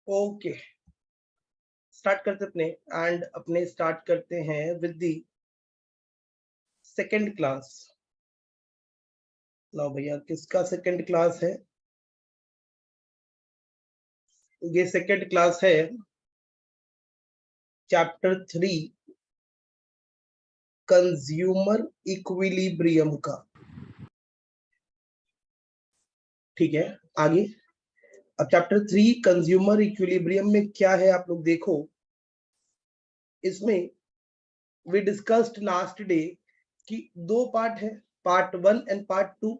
Okay, start करते अपने start करते हैं विद द सेकंड क्लास। लो भैया, किसका सेकंड क्लास है? ये सेकंड क्लास है चैप्टर 3 कंज्यूमर इक्विलिब्रियम का। ठीक है, आगे अब चैप्टर 3 कंज्यूमर इक्विलिब्रियम में क्या है आप लोग देखो। इसमें वी डिस्कस्ड लास्ट डे कि दो पार्ट है, part 1 and part 2।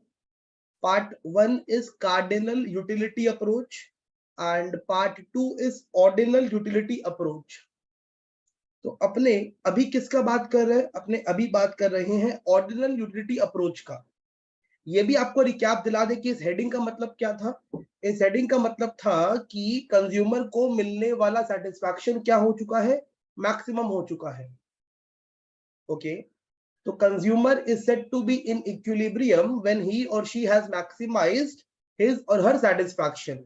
Part 1 is cardinal utility approach and part 2 is ordinal utility approach। तो अपने अभी किसका बात कर रहे हैं? अपने अभी बात कर रहे हैं ऑर्डिनल यूटिलिटी अप्रोच का। ये भी आपको रिकैप दिला दे कि इस हेडिंग का मतलब क्या था। इस हेडिंग का मतलब था कि कंज्यूमर को मिलने वाला सेटिस्फैक्शन क्या हो चुका है? मैक्सिमम हो चुका है। ओके, तो consumer is said to be in equilibrium when he और शी हैज मैक्सिमाइज्ड हिज और हर सेटिस्फैक्शन।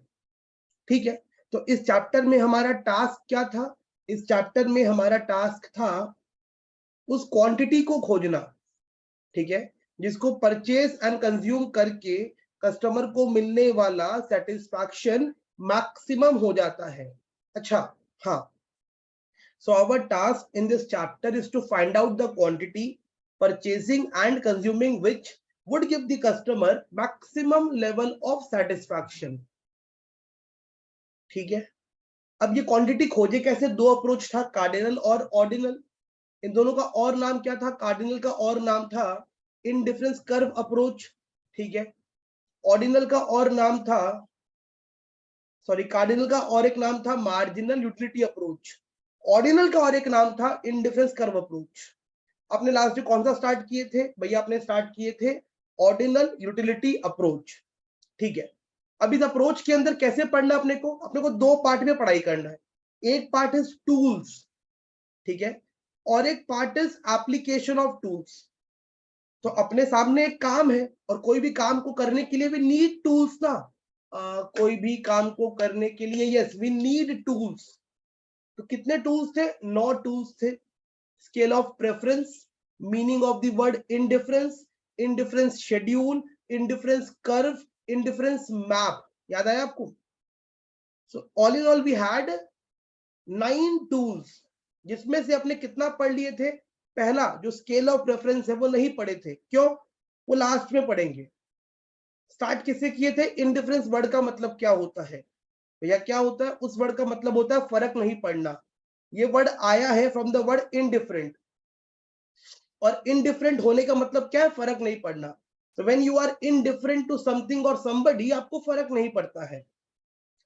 ठीक है, तो इस चैप्टर में हमारा टास्क क्या था? इस चैप्टर में हमारा टास्क था उस क्वांटिटी को खोजना, ठीक है, जिसको परचेज एंड कंज्यूम करके कस्टमर को मिलने वाला सेटिस्फैक्शन मैक्सिमम हो जाता है। अच्छा, हाँ, so our task in this chapter is to find out the quantity purchasing and consuming which would give the customer maximum level of satisfaction। ठीक है, अब ये क्वांटिटी खोजे कैसे? दो अप्रोच था, कार्डिनल और ऑर्डिनल। इन दोनों का और नाम क्या था? कार्डिनल का और नाम था इनडिफरेंस कर्व अप्रोच, ठीक है। ऑर्डिनल का और नाम था, सॉरी, कार्डिनल का और एक नाम था मार्जिनल यूटिलिटी अप्रोच। ऑर्डिनल का और एक नाम था इनडिफरेंस कर्व अप्रोच। आपने लास्ट जो कौन सा स्टार्ट किए थे भैया? आपने स्टार्ट किए थे ऑर्डिनल यूटिलिटी अप्रोच, ठीक है। अब इस अप्रोच के अंदर कैसे पढ़ना अपने को दो पार्ट में पढ़ाई करना है। एक पार्ट इज टूल्स, ठीक है, और एक part is application of tools. तो अपने सामने एक काम है और कोई भी काम को करने के लिए वी नीड टूल्स ना। कोई भी काम को करने के लिए यस वी नीड टूल्स। तो कितने टूल्स थे? 9 टूल्स थे। Scale of preference, meaning of the word indifference, indifference schedule, indifference curve, indifference map. याद आया आपको? So all in all we had 9 tools, जिसमें से अपने कितना पढ़ लिए थे? पहला जो स्केल ऑफ प्रेफरेंस है वो नहीं पढ़े थे। क्यों? वो लास्ट में पढ़ेंगे। स्टार्ट किससे किए थे? इनडिफरेंस वर्ड का मतलब क्या होता है भैया? क्या होता है? उस वर्ड का मतलब होता है फर्क नहीं पड़ना। ये वर्ड आया है फ्रॉम द वर्ड इनडिफरेंट, और इनडिफरेंट होने का मतलब क्या है? फर्क नहीं पड़ना। तो when you are indifferent to something और समबडी, आपको फर्क नहीं पड़ता है।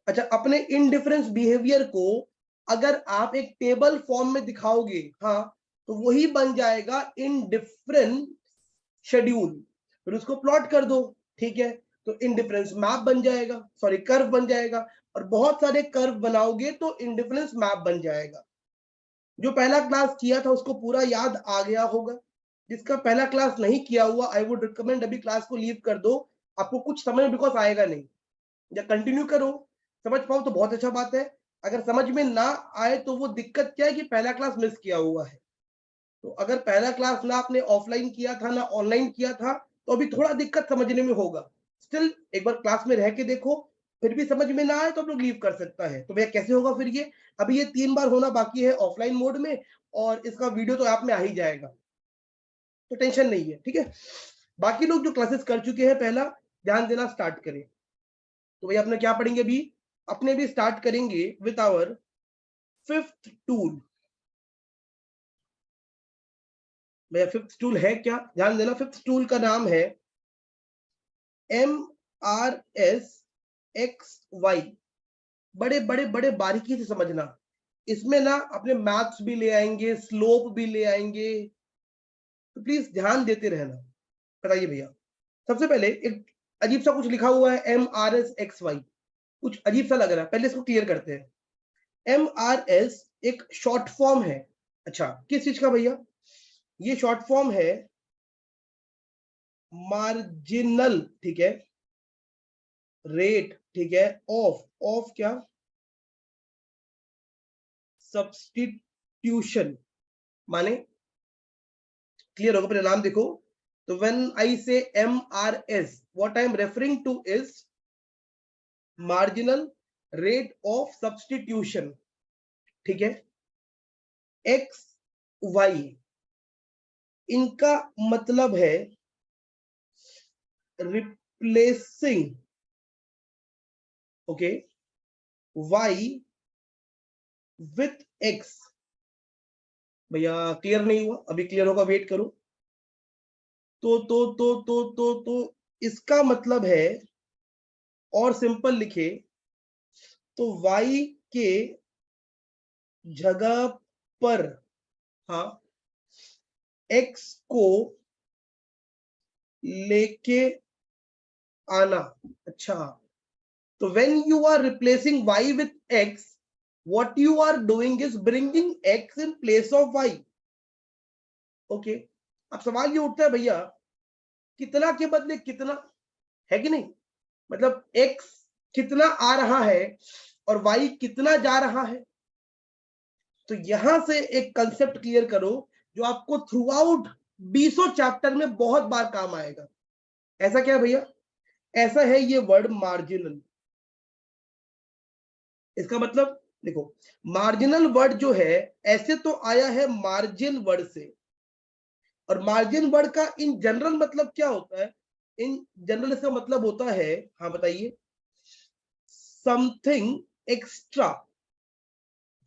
अच्छा, अपने इनडिफरेंस बिहेवियर को अगर आप एक टेबल फॉर्म में दिखाओगे, हाँ, तो वही बन जाएगा इनडिफरेंट शेड्यूल। फिर उसको प्लॉट कर दो, ठीक है, तो इनडिफरेंस मैप बन जाएगा, सॉरी कर्व बन जाएगा। और बहुत सारे कर्व बनाओगे तो इनडिफरेंस मैप बन जाएगा। जो पहला क्लास किया था उसको पूरा याद आ गया होगा। जिसका पहला क्लास नहीं किया हुआ, आई वुड रिकमेंड अभी क्लास को लीव कर दो। आपको कुछ समझ बिकॉज आएगा नहीं, या कंटिन्यू करो, समझ पाओ तो बहुत अच्छा बात है। अगर समझ में ना आए तो वो दिक्कत क्या है कि पहला क्लास मिस किया हुआ है। तो अगर पहला क्लास ना आपने ऑफलाइन किया था ना ऑनलाइन किया था, तो अभी थोड़ा दिक्कत समझने में होगा। स्टिल एक बार क्लास में रह के देखो, फिर भी समझ में ना आए तो आप लोग लीव कर सकता है। तो भैया कैसे होगा फिर ये? अभी ये 3 बार होना बाकी है ऑफलाइन मोड में, और इसका वीडियो तो ऐप में आ ही जाएगा, तो टेंशन नहीं है, ठीक है। बाकी लोग जो क्लासेस कर चुके हैं पहला ध्यान देना स्टार्ट करें। तो भैया अपने क्या पढ़ेंगे अभी? अपने भी स्टार्ट करेंगे विथ आवर फिफ्थ टूल। भैया फिफ्थ टूल है क्या? ध्यान देना, फिफ्थ टूल का नाम है MRS-XY। बड़े बड़े बड़े बारीकी से समझना। इसमें ना अपने मैथ्स भी ले आएंगे, स्लोप भी ले आएंगे, तो प्लीज ध्यान देते रहना। बताइए भैया, सबसे पहले एक अजीब सा कुछ लिखा हुआ है MRS-XY, कुछ अजीब सा लग रहा है, पहले इसको क्लियर करते हैं। MRS एक शॉर्ट फॉर्म है। अच्छा, किस चीज का भैया? ये शॉर्ट फॉर्म है मार्जिनल, ठीक है, रेट, ठीक है, ऑफ क्या? सब्स्टिट्यूशन माने क्लियर होगा, पहले नाम देखो। तो when I say MRS, what I am referring to is marginal rate of substitution, ठीक है। एक्स वाई इनका मतलब है replacing, okay, Y with X. भैया क्लियर नहीं हुआ, अभी क्लियर होगा, वेट करो। तो इसका मतलब है, और सिंपल लिखे तो y के जगह पर हाँ x को लेके आना। अच्छा, तो when you are replacing y with x, what you are doing is bringing x in place of y, okay. अब सवाल ये उठता है भैया कितना के बदले कितना, है कि नहीं, मतलब x कितना आ रहा है और y कितना जा रहा है। तो यहां से एक कंसेप्ट क्लियर करो जो आपको थ्रू आउट 20 चैप्टर में बहुत बार काम आएगा। ऐसा क्या है भैया, ऐसा है ये वर्ड मार्जिनल। इसका मतलब देखो, मार्जिनल वर्ड जो है ऐसे तो आया है मार्जिन वर्ड से, और मार्जिन वर्ड का इन जनरल मतलब क्या होता है, इन जनरल इसका मतलब होता है, हाँ बताइए, समथिंग एक्स्ट्रा।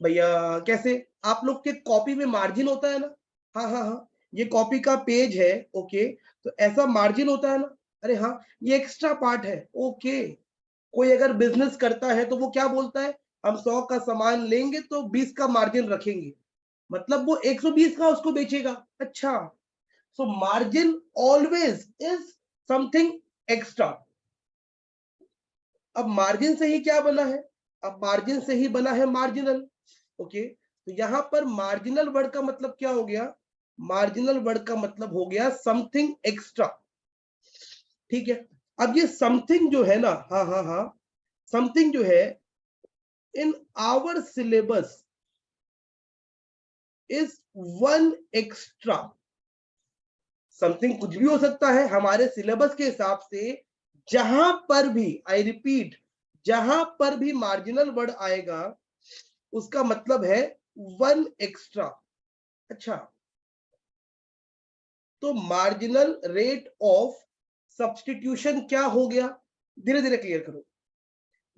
भैया कैसे, आप लोग के कॉपी में मार्जिन होता है ना, हाँ हाँ हाँ, ये कॉपी का पेज है, ओके, तो ऐसा मार्जिन होता है ना, अरे हाँ ये एक्स्ट्रा पार्ट है, ओके। कोई अगर बिजनेस करता है तो वो क्या बोलता है, हम 100 का सामान लेंगे तो 20 का मार्जिन रखेंगे, मतलब वो 120 का उसको बेचेगा। अच्छा, so margin always is something extra. अब मार्जिन से ही क्या बना है, अब मार्जिन से ही बना है मार्जिनल, ओके। तो यहां पर मार्जिनल वर्ड का मतलब क्या हो गया, मार्जिनल वर्ड का मतलब हो गया समथिंग एक्स्ट्रा, ठीक है। अब ये समथिंग जो है ना, हाँ हाँ हाँ, समथिंग जो है in our syllabus is one extra. Something कुछ भी हो सकता है हमारे सिलेबस के हिसाब से, जहां पर भी, आई रिपीट, जहां पर भी मार्जिनल वर्ड आएगा उसका मतलब है वन एक्स्ट्रा। अच्छा, तो मार्जिनल रेट ऑफ सब्स्टिट्यूशन क्या हो गया, धीरे धीरे क्लियर करो।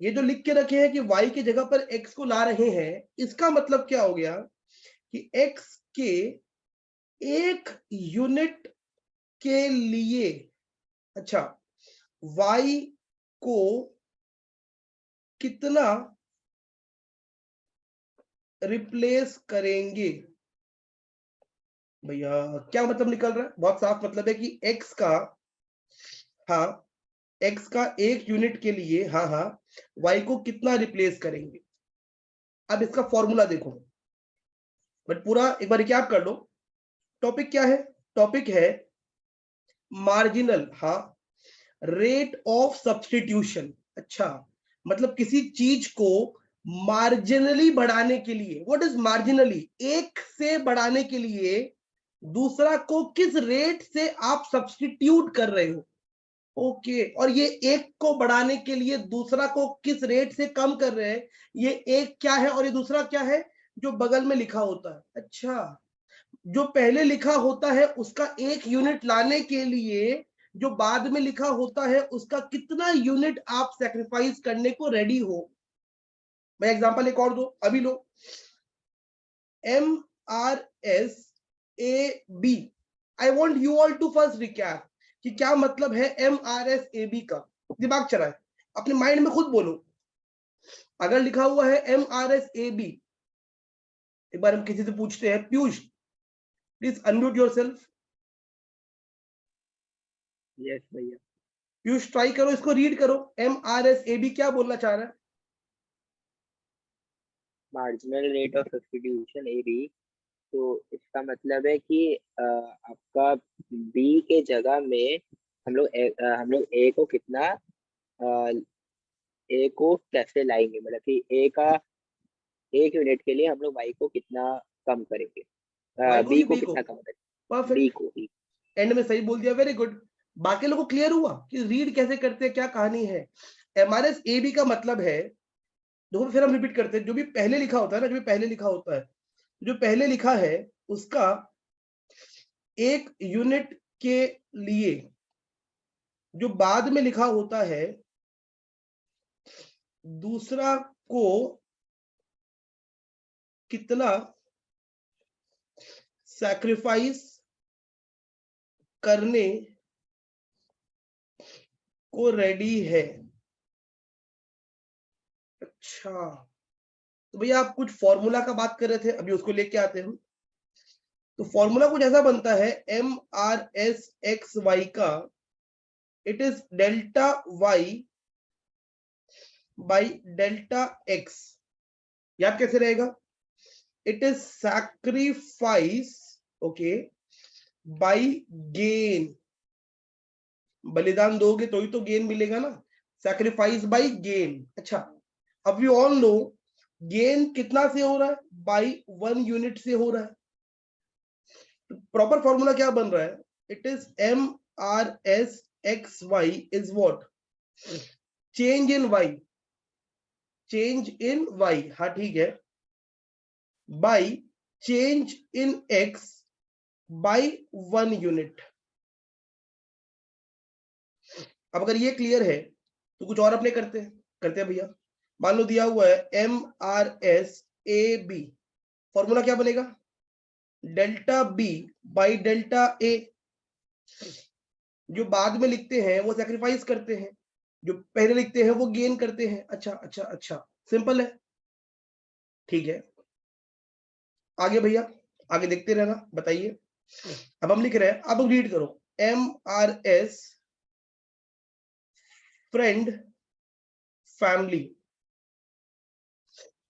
ये जो लिख के रखे हैं कि y की जगह पर x को ला रहे हैं, इसका मतलब क्या हो गया कि x के एक यूनिट के लिए, अच्छा, y को कितना रिप्लेस करेंगे। भैया क्या मतलब निकल रहा है, बहुत साफ मतलब है कि x का, हाँ, x का एक यूनिट के लिए, हाँ हाँ, y को कितना रिप्लेस करेंगे। अब इसका फॉर्मूला देखो, बट पूरा एक बार रिकैप कर लो। टॉपिक क्या है, टॉपिक है मार्जिनल, हाँ, रेट ऑफ सब्स्टिट्यूशन। अच्छा, मतलब किसी चीज को मार्जिनली बढ़ाने के लिए, व्हाट इज मार्जिनली, एक से बढ़ाने के लिए दूसरा को किस रेट से आप सब्स्टिट्यूट कर रहे हो, ओके। और ये एक को बढ़ाने के लिए दूसरा को किस रेट से कम कर रहे हैं, ये एक क्या है और ये दूसरा क्या है, जो बगल में लिखा होता है। अच्छा, जो पहले लिखा होता है उसका एक यूनिट लाने के लिए जो बाद में लिखा होता है उसका कितना यूनिट आप सैक्रिफाइस करने को रेडी हो। मैं एग्जांपल एक और दो, अभी लो MRSAB, I want you all to first recap कि क्या मतलब है MRSAB का, दिमाग चलाए, अपने माइंड में खुद बोलो। अगर लिखा हुआ है MRSAB, एक बार हम किसी से पूछते हैं, Piyush please unmute yourself. Yes भैया। पीयूष ट्राई करो, इसको रीड करो, MRSAB क्या बोलना चाह रहा है। Marginal rate of substitution AB, तो इसका मतलब है कि आपका B के जगह में हम लोग A को कितना A को कैसे लाएंगे, मतलब कि A का एक यूनिट के लिए हम लोग y को कितना कम करेंगे, y को b कि को b को? कितना कम करेंगे, b परफेक्ट, को। एंड में सही बोल दिया, वेरी गुड। बाकी लोगों को क्लियर हुआ कि रीड कैसे करते हैं, क्या कहानी है? एमआरएस ए बी का मतलब है, देखो फिर हम रिपीट करते हैं, जो भी पहले लिखा होता है ना, जो भी पहले लिखा होता है, जो पहले लिखा है उसका एक यूनिट के लिए जो बाद में लिखा होता है दूसरा को कितना सैक्रिफाइस करने को रेडी है। अच्छा, तो भैया आप कुछ फॉर्मूला का बात कर रहे थे, अभी उसको लेके आते हैं। तो फॉर्मूला कुछ ऐसा बनता है, M R S X Y का, it is delta Y by delta X. याद कैसे रहेगा? It is sacrifice, okay, by gain. बलिदान दोगे तो ही तो गेन मिलेगा ना, सैक्रिफाइस बाई गेन। अच्छा, अब यू ऑल नो गेन कितना से हो रहा है? बाई 1 यूनिट से हो रहा है। प्रॉपर फॉर्मूला क्या बन रहा है? It is M R S X Y is what? Change in Y, change in Y, हाँ ठीक है, by change in X by 1 unit. अब अगर ये क्लियर है तो कुछ और अपने करते हैं भैया। मान लो दिया हुआ है M R S A B, formula क्या बनेगा? Delta B by delta A. जो बाद में लिखते हैं वो सैक्रिफाइस करते हैं, जो पहले लिखते हैं वो गेन करते हैं। अच्छा अच्छा अच्छा, सिंपल है, ठीक है। आगे भैया, आगे देखते रहना, बताइए। अब हम लिख रहे हैं, अब रीड करो, M R S friend family,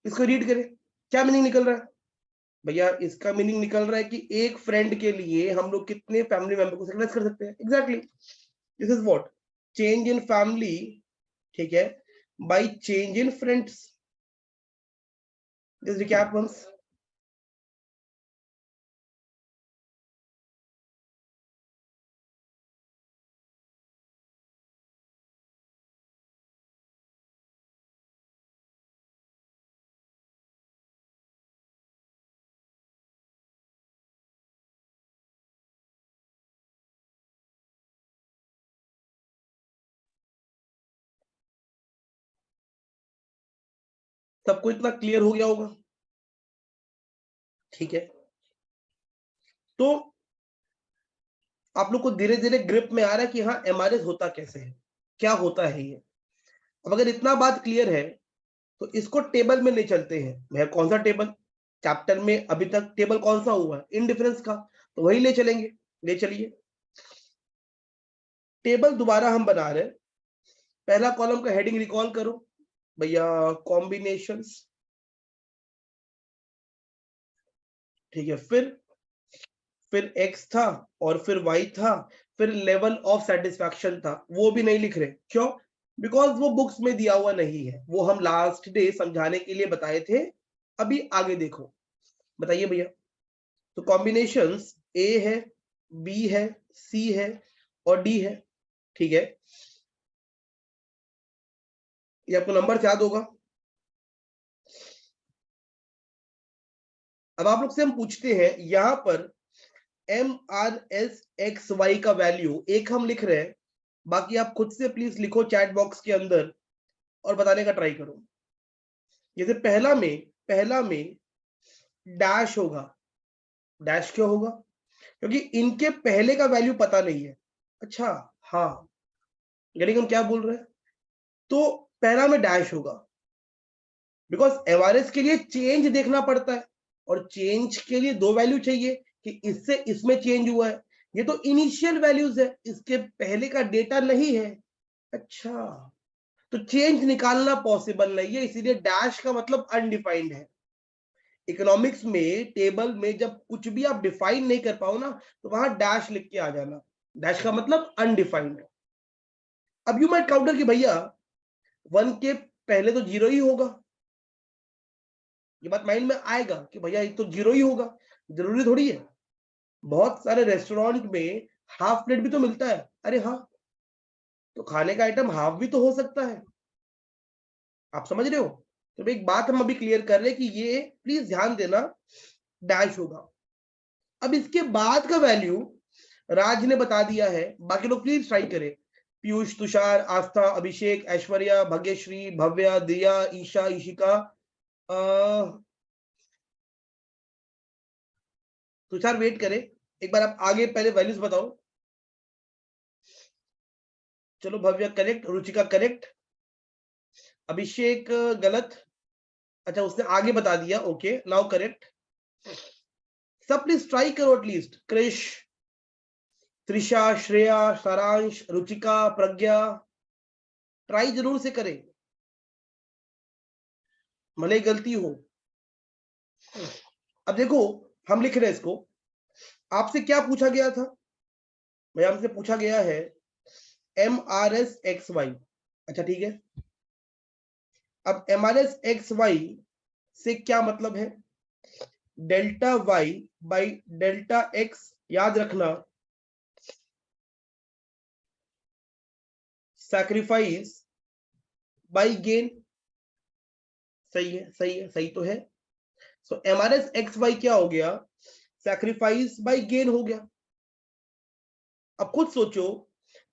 इसको रीड करें, क्या मीनिंग निकल रहा है भैया? इसका मीनिंग निकल रहा है कि एक फ्रेंड के लिए हम लोग कितने फैमिली मेंबर को सैक्रिफाइस कर सकते हैं। Exactly, this is what, change in family, ठीक है, by change in friends. Just recap once. सबको इतना क्लियर हो गया होगा, ठीक है। तो आप लोग को धीरे धीरे ग्रिप में आ रहा है कि हाँ एमआरएस होता कैसे है, क्या होता है ये। अब अगर इतना बात क्लियर है तो इसको टेबल में ले चलते हैं। भैया कौन सा टेबल? चैप्टर में अभी तक टेबल कौन सा हुआ है? इनडिफरेंस का, तो वही ले चलेंगे। ले चलिए, टेबल दोबारा हम बना रहे हैं। पहला कॉलम का हेडिंग रिकॉल करो भैया, कॉम्बिनेशंस, ठीक है। फिर x था और फिर y था, फिर लेवल ऑफ सेटिस्फैक्शन था, वो भी नहीं लिख रहे। क्यों? बिकॉज वो बुक्स में दिया हुआ नहीं है, वो हम लास्ट डे समझाने के लिए बताए थे। अभी आगे देखो, बताइए भैया। तो कॉम्बिनेशंस a है, b है, c है और d है, ठीक है। ये आपको नंबर याद होगा। अब आप लोग से हम पूछते हैं, यहां पर M R S X Y का वैल्यू एक हम लिख रहे हैं, बाकी आप खुद से प्लीज लिखो चैट बॉक्स के अंदर और बताने का ट्राई करो। जैसे पहला में डैश होगा। डैश क्यों होगा? क्योंकि इनके पहले का वैल्यू पता नहीं है। अच्छा, हाँ, यानी हम क्या बोल रहे हैं, तो पहला में डैश होगा, बिकॉज एवरेज के लिए चेंज देखना पड़ता है और चेंज के लिए दो वैल्यू चाहिए कि इससे इसमें चेंज हुआ है। ये तो इनिशियल वैल्यूज है, इसके पहले का डेटा नहीं है। अच्छा, तो चेंज निकालना पॉसिबल नहीं है, इसीलिए डैश का मतलब अनडिफाइंड है। इकोनॉमिक्स में टेबल में जब कुछ भी आप डिफाइन नहीं कर पाओ ना, तो वहां डैश लिख के आ जाना। डैश का मतलब अनडिफाइंड। अब यू माइट काउंटर कि भैया 1 के पहले तो 0 ही होगा, ये बात माइंड में आएगा कि भैया ये तो जीरो ही होगा, जरूरी थोड़ी है। बहुत सारे रेस्टोरेंट में हाफ प्लेट भी तो मिलता है। अरे हाँ, तो खाने का आइटम हाफ भी तो हो सकता है। आप समझ रहे हो? तो एक बात हम अभी क्लियर कर रहे हैं कि ये प्लीज ध्यान देना, डैश होगा। अब इसके बाद का वैल्यू राज ने बता दिया है, बाकी लोग प्लीज ट्राई करें। पीयूष, तुषार, आस्था, अभिषेक, ऐश्वर्या, भाग्यश्री, भव्या, दिया, ईशा, ईशिका, तुषार वेट करें, एक बार आप आगे पहले वैल्यूज बताओ। चलो, भव्या करेक्ट, रुचिका करेक्ट, अभिषेक गलत, अच्छा उसने आगे बता दिया, ओके नाउ करेक्ट। सब प्लीज ट्राई करो एटलीस्ट। क्रिश, त्रिशा, श्रेया, सारांश, रुचिका, प्रज्ञा, ट्राई जरूर से करें, भले ही गलती हो। अब देखो, हम लिख रहे हैं इसको, आपसे क्या पूछा गया था भाई? हमसे पूछा गया है M R S X Y. अच्छा ठीक है, अब M R S X Y से क्या मतलब है? Delta Y by delta X, याद रखना, सैक्रिफाइस बाई गेन। सही है, सही है, सही तो है। So M R S X Y क्या हो गया? सैक्रिफाइस बाई गेन हो गया। अब खुद सोचो,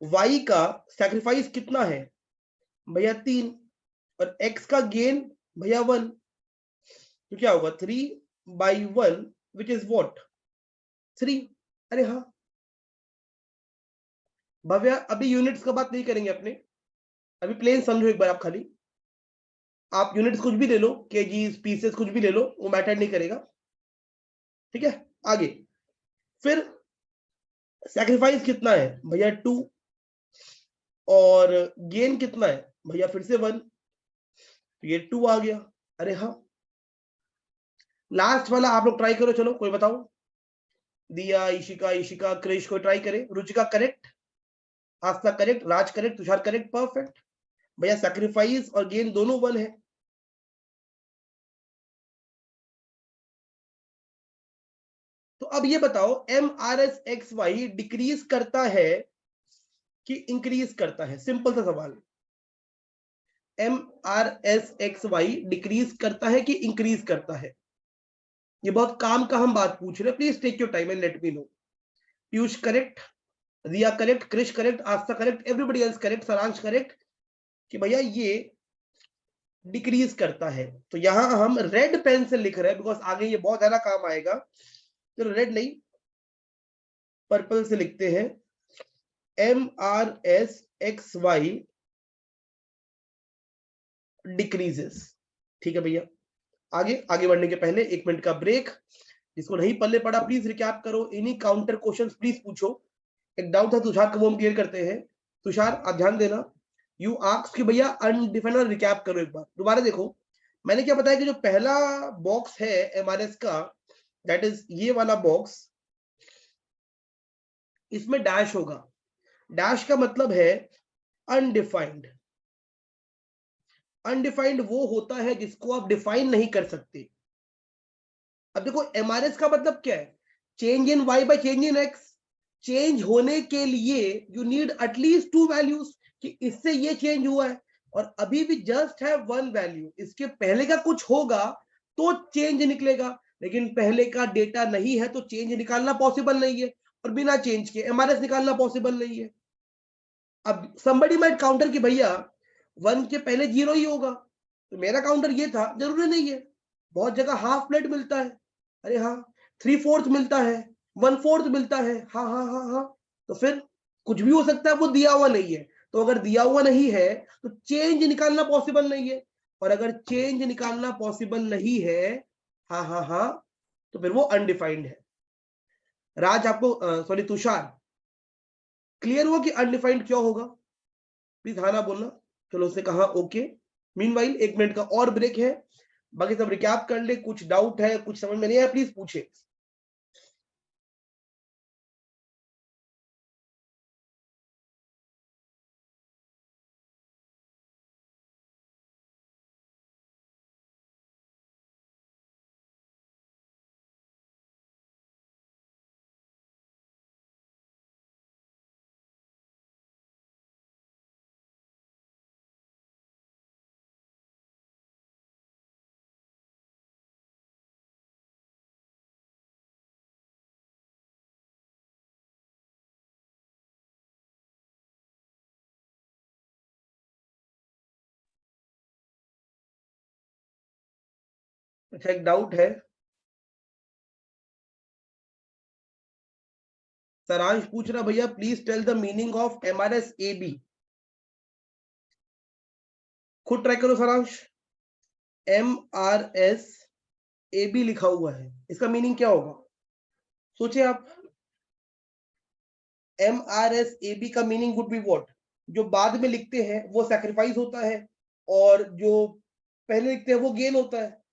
y का सैक्रिफाइस कितना है भैया? 3, और x का गेन भैया 1, तो क्या होगा? 3/1 विच इज व्हाट? 3। अरे हाँ भव्या, अभी यूनिट्स का बात नहीं करेंगे अपने, अभी प्लेन समझो एक बार आप खाली। आप यूनिट्स कुछ भी ले लो, केजीज, पीसेस, कुछ भी ले लो, वो मैटर नहीं करेगा। ठीक है, आगे फिर सैक्रिफाइस कितना है भैया? 2, और गेन कितना है भैया? फिर से 1, तो ये 2 आ गया। अरे हाँ, लास्ट वाला आप लोग ट्राई करो, चलो कोई बताओ। दिया, ईशिका, ईशिका, क्रिश, को ट्राई करे। Ruchika correct, Aastha correct, Raj correct, Tushar correct, perfect. भैया सैक्रिफाइस और गेन दोनों 1 है। तो अब ये बताओ, M R S X Y decrease करता है कि इंक्रीज करता है? सिंपल सा सवाल। M R S X Y decrease करता है कि इंक्रीज करता है? ये बहुत काम का हम बात पूछ रहे हैं, please take your time and let me know. Piyush correct, Riya correct, Krish correct, Aastha correct, everybody else correct, Saransh correct, कि भैया ये डिक्रीज करता है। तो यहां हम रेड पेन से लिख रहे हैं, बिकॉज आगे ये बहुत ज्यादा काम आएगा। चलो रेड नहीं, पर्पल से लिखते हैं। M R S X Y decreases. ठीक है भैया, आगे आगे बढ़ने के पहले 1 मिनट का ब्रेक। जिसको नहीं पल्ले पड़ा प्लीज रिकैप करो, इन्हीं काउंटर क्वेश्चंस प्लीज पूछो। एक डाउट था तुषार का, वो हम क्लियर करते हैं। तुषार आप ध्यान देना, यू आस्क कि भैया अनडिफाइंड रिकैप करो, एक बार दोबारा देखो। मैंने क्या बताया कि जो पहला बॉक्स है एमआरएस का, दैट इज ये वाला बॉक्स, इसमें डैश होगा। डैश का मतलब है अनडिफाइंड। अनडिफाइंड वो होता है जिसको आप डिफाइन नहीं कर सकते। अब देखो, एमआरएस का मतलब क्या है? Change in Y by change in X. Change होने के लिए यू नीड एटलीस्ट 2 वैल्यूज, कि इससे ये चेंज हुआ है, और अभी भी जस्ट है 1 वैल्यू। इसके पहले का कुछ होगा तो चेंज निकलेगा, लेकिन पहले का डेटा नहीं है तो चेंज निकालना पॉसिबल नहीं है, और बिना चेंज के एमआरएस निकालना पॉसिबल नहीं है। अब somebody might काउंटर कि भैया 1 के पहले 0 ही होगा, तो मेरा काउंटर ये था, जरूरी नहीं है। बहुत जगह हाफ प्लेट मिलता है, अरे हाँ, 3/4 मिलता है, 1/4 मिलता है, हाँ हाँ हाँ हाँ, तो फिर कुछ भी हो सकता है, वो दिया हुआ नहीं है। तो अगर दिया हुआ नहीं है तो चेंज निकालना पॉसिबल नहीं है, और अगर चेंज निकालना पॉसिबल नहीं है, हाँ हाँ हाँ, तो फिर वो अनडिफाइंड है। राज आपको, सॉरी तुषार, क्लियर हुआ कि अनडिफाइंड क्यों होगा? प्लीज हाँ ना बोलना। चलो उसने कहा ओके। मीनवाइल 1 मिनट का और ब्रेक है, बाकी सब रिकैप कर ले। कुछ डाउट है, कुछ समझ में नहीं आया, प्लीज पूछे। अच्छा, एक डाउट है, सारांश पूछ रहा भैया please tell the meaning of MRS AB। खुद ट्राई करो सारांश। MRS AB लिखा हुआ है, इसका मीनिंग क्या होगा? सोचिए आप। MRS AB का मीनिंग वुड बी व्हाट? जो बाद में लिखते हैं वो सैक्रिफाइस होता है, और जो पहले लिखते हैं वो गेन होता है।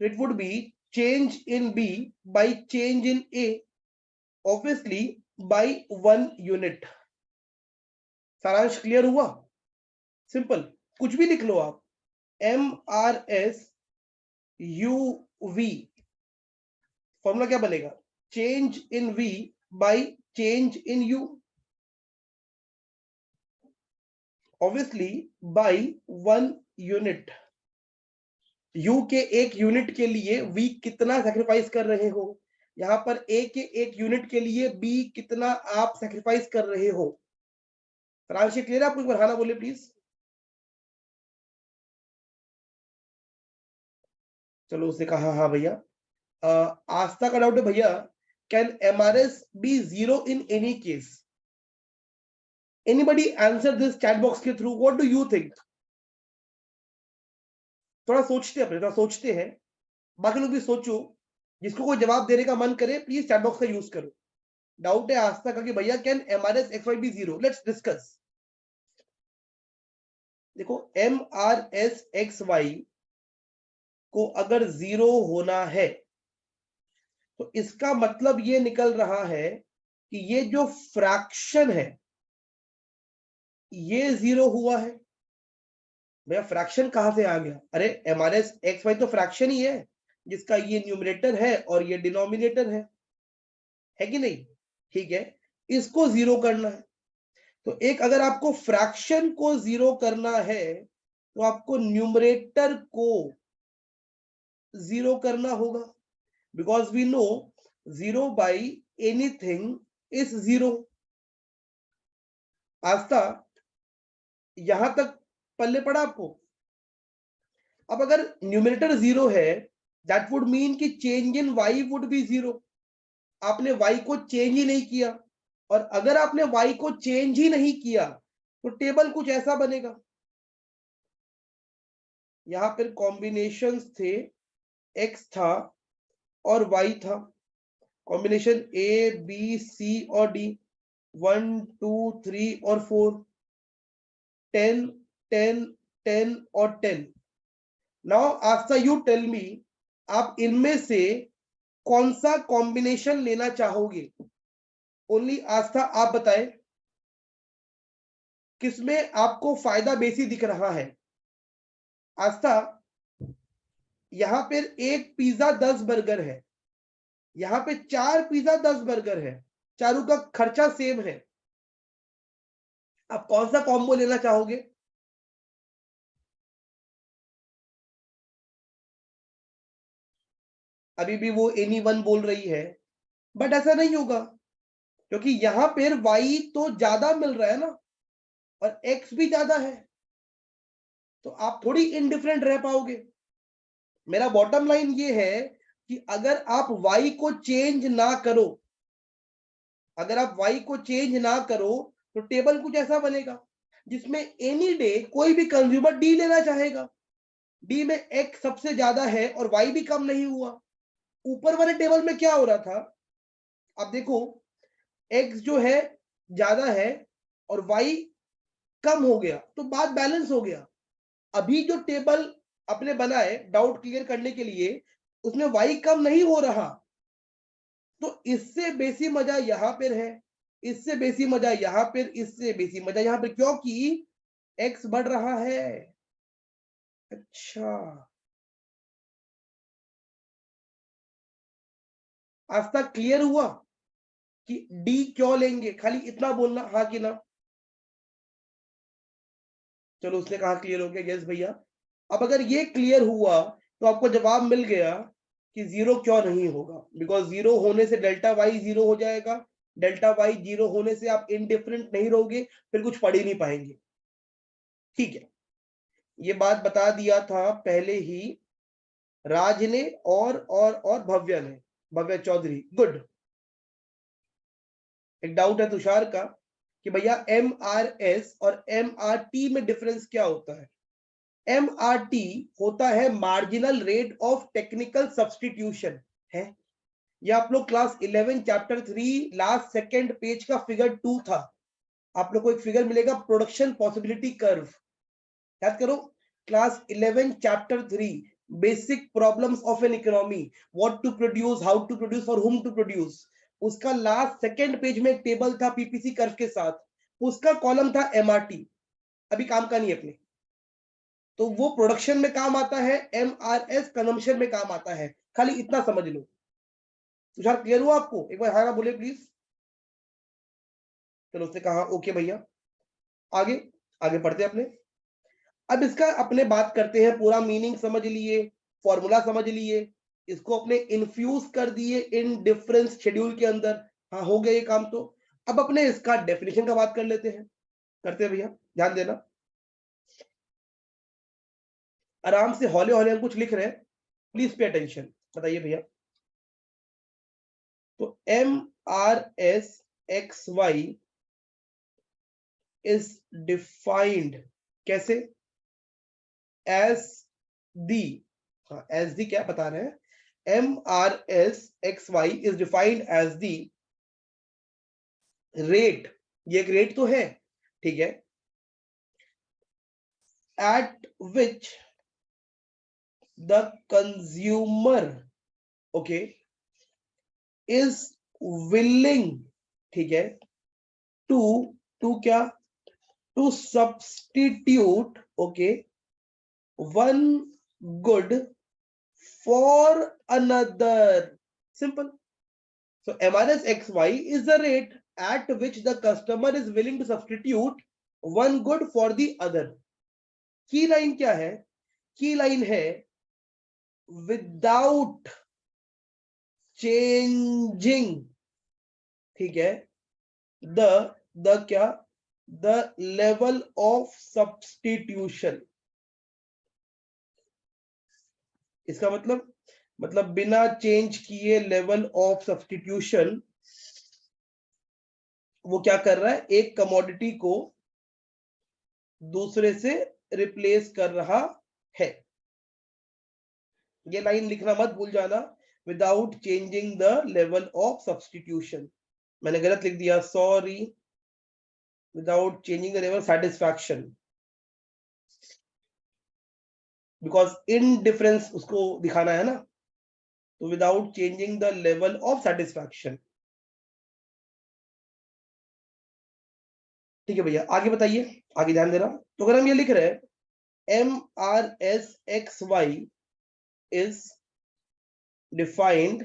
It would be change in B by change in A, obviously by 1 unit। सारांश क्लियर हुआ? सिंपल, कुछ भी लिख लो आप। MRS UV फॉर्मूला क्या बनेगा? Change in V by change in U, obviously by 1 unit. U के एक यूनिट के लिए V कितना सैक्रिफाइस कर रहे हो, यहां पर A के एक यूनिट के लिए B कितना आप सैक्रिफाइस कर रहे हो। राशि क्लियर है? आप कुछ बढ़ाना बोले प्लीज। चलो उसने कहा हाँ भैया। आस्था का डाउट है भैया, can MRS be 0 in any case? Anybody answer this chat box के through, what do you think? थोड़ा सोचते हैं, थोड़ा सोचते हैं, बाकी लोग भी सोचो। जिसको कोई जवाब देने का मन करे प्लीज चैट बॉक्स का यूज करो। डाउट है आस्था का कि भैया can MRS XY be 0? Let's discuss. देखो MRS XY को अगर 0 होना है तो इसका मतलब ये निकल रहा है कि ये जो फ्रैक्शन है ये 0 हुआ है। भैया फ्रैक्शन कहां से आ गया? अरे MRS XY तो फ्रैक्शन ही है, जिसका ये न्यूमरेटर है और ये डिनोमिनेटर है कि नहीं? ठीक है, इसको 0 करना है। तो एक अगर आपको फ्रैक्शन को 0 करना है तो आपको न्यूमरेटर को 0 करना होगा, because we know 0 by anything is 0। Aastha यहां तक पल्ले पड़ा आपको? अब अगर न्यूमरेटर 0 है, दैट वुड मीन कि change in y would be 0। आपने y को चेंज ही नहीं किया, और अगर आपने y को चेंज ही नहीं किया तो टेबल कुछ ऐसा बनेगा। यहां पर कॉम्बिनेशंस थे, x था और y था, कॉम्बिनेशन A B C और D, 1 2 3 और 4, 10 10 10 और 10। Now after you tell me, आप इनमें से कौन सा कॉम्बिनेशन लेना चाहोगे? ओनली आस्था आप बताएं, किसमें आपको फायदा बेसी दिख रहा है? आस्था, यहां पर एक पिज्जा 10 बर्गर है, यहां पे 4 पिज्जा 10 बर्गर है, चारों का खर्चा सेम है, आप कौन सा कॉम्बो लेना चाहोगे? अभी भी वो एनी वन बोल रही है, बट ऐसा नहीं होगा, क्योंकि यहां पर y तो ज्यादा मिल रहा है ना, और x भी ज्यादा है, तो आप थोड़ी इनडिफरेंट रह पाओगे। मेरा बॉटम लाइन ये है कि अगर आप y को चेंज ना करो, अगर आप y को चेंज ना करो तो टेबल कुछ ऐसा बनेगा जिसमें एनी डे कोई भी कंज्यूमर डी लेना चाहेगा। डी में x सबसे ज्यादा है और y भी कम नहीं हुआ। ऊपर वाले टेबल में क्या हो रहा था, आप देखो, x जो है ज्यादा है और y कम हो गया, तो बात बैलेंस हो गया। अभी जो टेबल अपने बनाए डाउट क्लियर करने के लिए, उसमें y कम नहीं हो रहा, तो इससे बेसी मजा यहां पर है, इससे बेसी मजा यहां पर, इससे बेसी मजा यहां पर, क्योंकि x बढ़ रहा है। अच्छा, आज तक क्लियर हुआ कि डी क्यों लेंगे? खाली इतना बोलना हाँ कि ना। चलो उसने कहा क्लियर हो गया, यस भैया। अब अगर ये क्लियर हुआ तो आपको जवाब मिल गया कि 0 क्यों नहीं होगा, बिकॉज 0 होने से डेल्टा वाई 0 हो जाएगा, डेल्टा वाई 0 होने से आप इनडिफरेंट नहीं रहोगे, फिर कुछ पढ़ ही नहीं पाएंगे। ठीक है, ये बात बता दिया था पहले ही राज ने और भव्या ने, भव्या चौधरी। गुड। एक डाउट है तुषार का कि भैया MRS और MRT में डिफरेंस क्या होता है? MRT होता है marginal rate of technical substitution है। ये आप लोग class 11 chapter 3 last second page का फिगर 2 था। आप लोग को एक फिगर मिलेगा, प्रोडक्शन पॉसिबिलिटी कर्व। याद करो, class 11 chapter 3 basic problems of an economy, what to produce, how to produce, for whom to produce. उसका लास्ट सेकंड पेज में एक टेबल था पीपीसी कर्व के साथ, उसका कॉलम था एमआरटी। अभी काम का नहीं अपने, तो वो प्रोडक्शन में काम आता है, एमआरएस कंजम्पशन में काम आता है। खाली इतना समझ लो। तुषार क्लियर हुआ आपको? एक बार हाँ बोले प्लीज। चलो उसने कहा ओके भैया। आगे आगे पढ़ते अपने। अब इसका अपने बात करते हैं, पूरा मीनिंग समझ लिए, फॉर्मूला समझ लिए, इसको अपने इन्फ्यूज कर दिए इन डिफरेंस शेड्यूल के अंदर। हाँ हो गया ये काम। तो अब अपने इसका डेफिनेशन का बात कर लेते हैं। करते हैं भैया, ध्यान देना, आराम से हौले हौले हम कुछ लिख रहे हैं, प्लीज पे अटेंशन। बताइए भैया। तो MRS/XY is defined कैसे? as the, हाँ as the क्या बता रहे हैं? MRS/XY is defined as the rate, ये एक रेट तो है, ठीक है, at which the consumer, okay, is willing, ठीक है, to क्या, to substitute, okay, one good for another. Simple. So MRS/XY is the rate at which the customer is willing to substitute one good for the other. की line क्या है? की line है without changing, ठीक है, the क्या, the level of substitution. इसका मतलब बिना चेंज किए लेवल ऑफ सब्सटीट्यूशन, वो क्या कर रहा है, एक कमोडिटी को दूसरे से रिप्लेस कर रहा है। ये लाइन लिखना मत भूल जाना, without changing the level of substitution. मैंने गलत लिख दिया, sorry, without changing the level satisfaction, because in difference उसको दिखाना है ना, तो without changing the level of satisfaction. ठीक है भैया, आगे बताइए, आगे ध्यान देना। तो अगर हम ये लिख रहे हैं MRS/XY is defined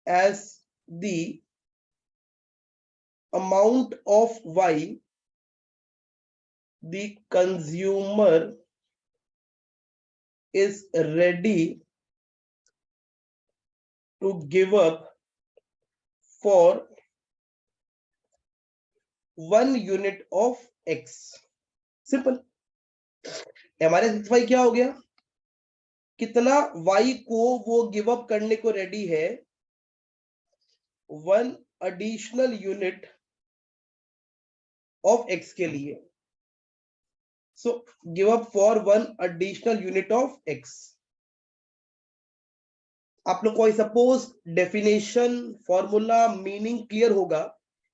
as the amount of Y the consumer is ready to give up for 1 unit of X. Simple. MRS/XY क्या हो गया, कितना Y को वो गिव अप करने को रेडी है, 1 एडिशनल यूनिट ऑफ X के लिए। So give up for 1 additional unit of X। आप लोग को suppose definition, formula, meaning clear होगा।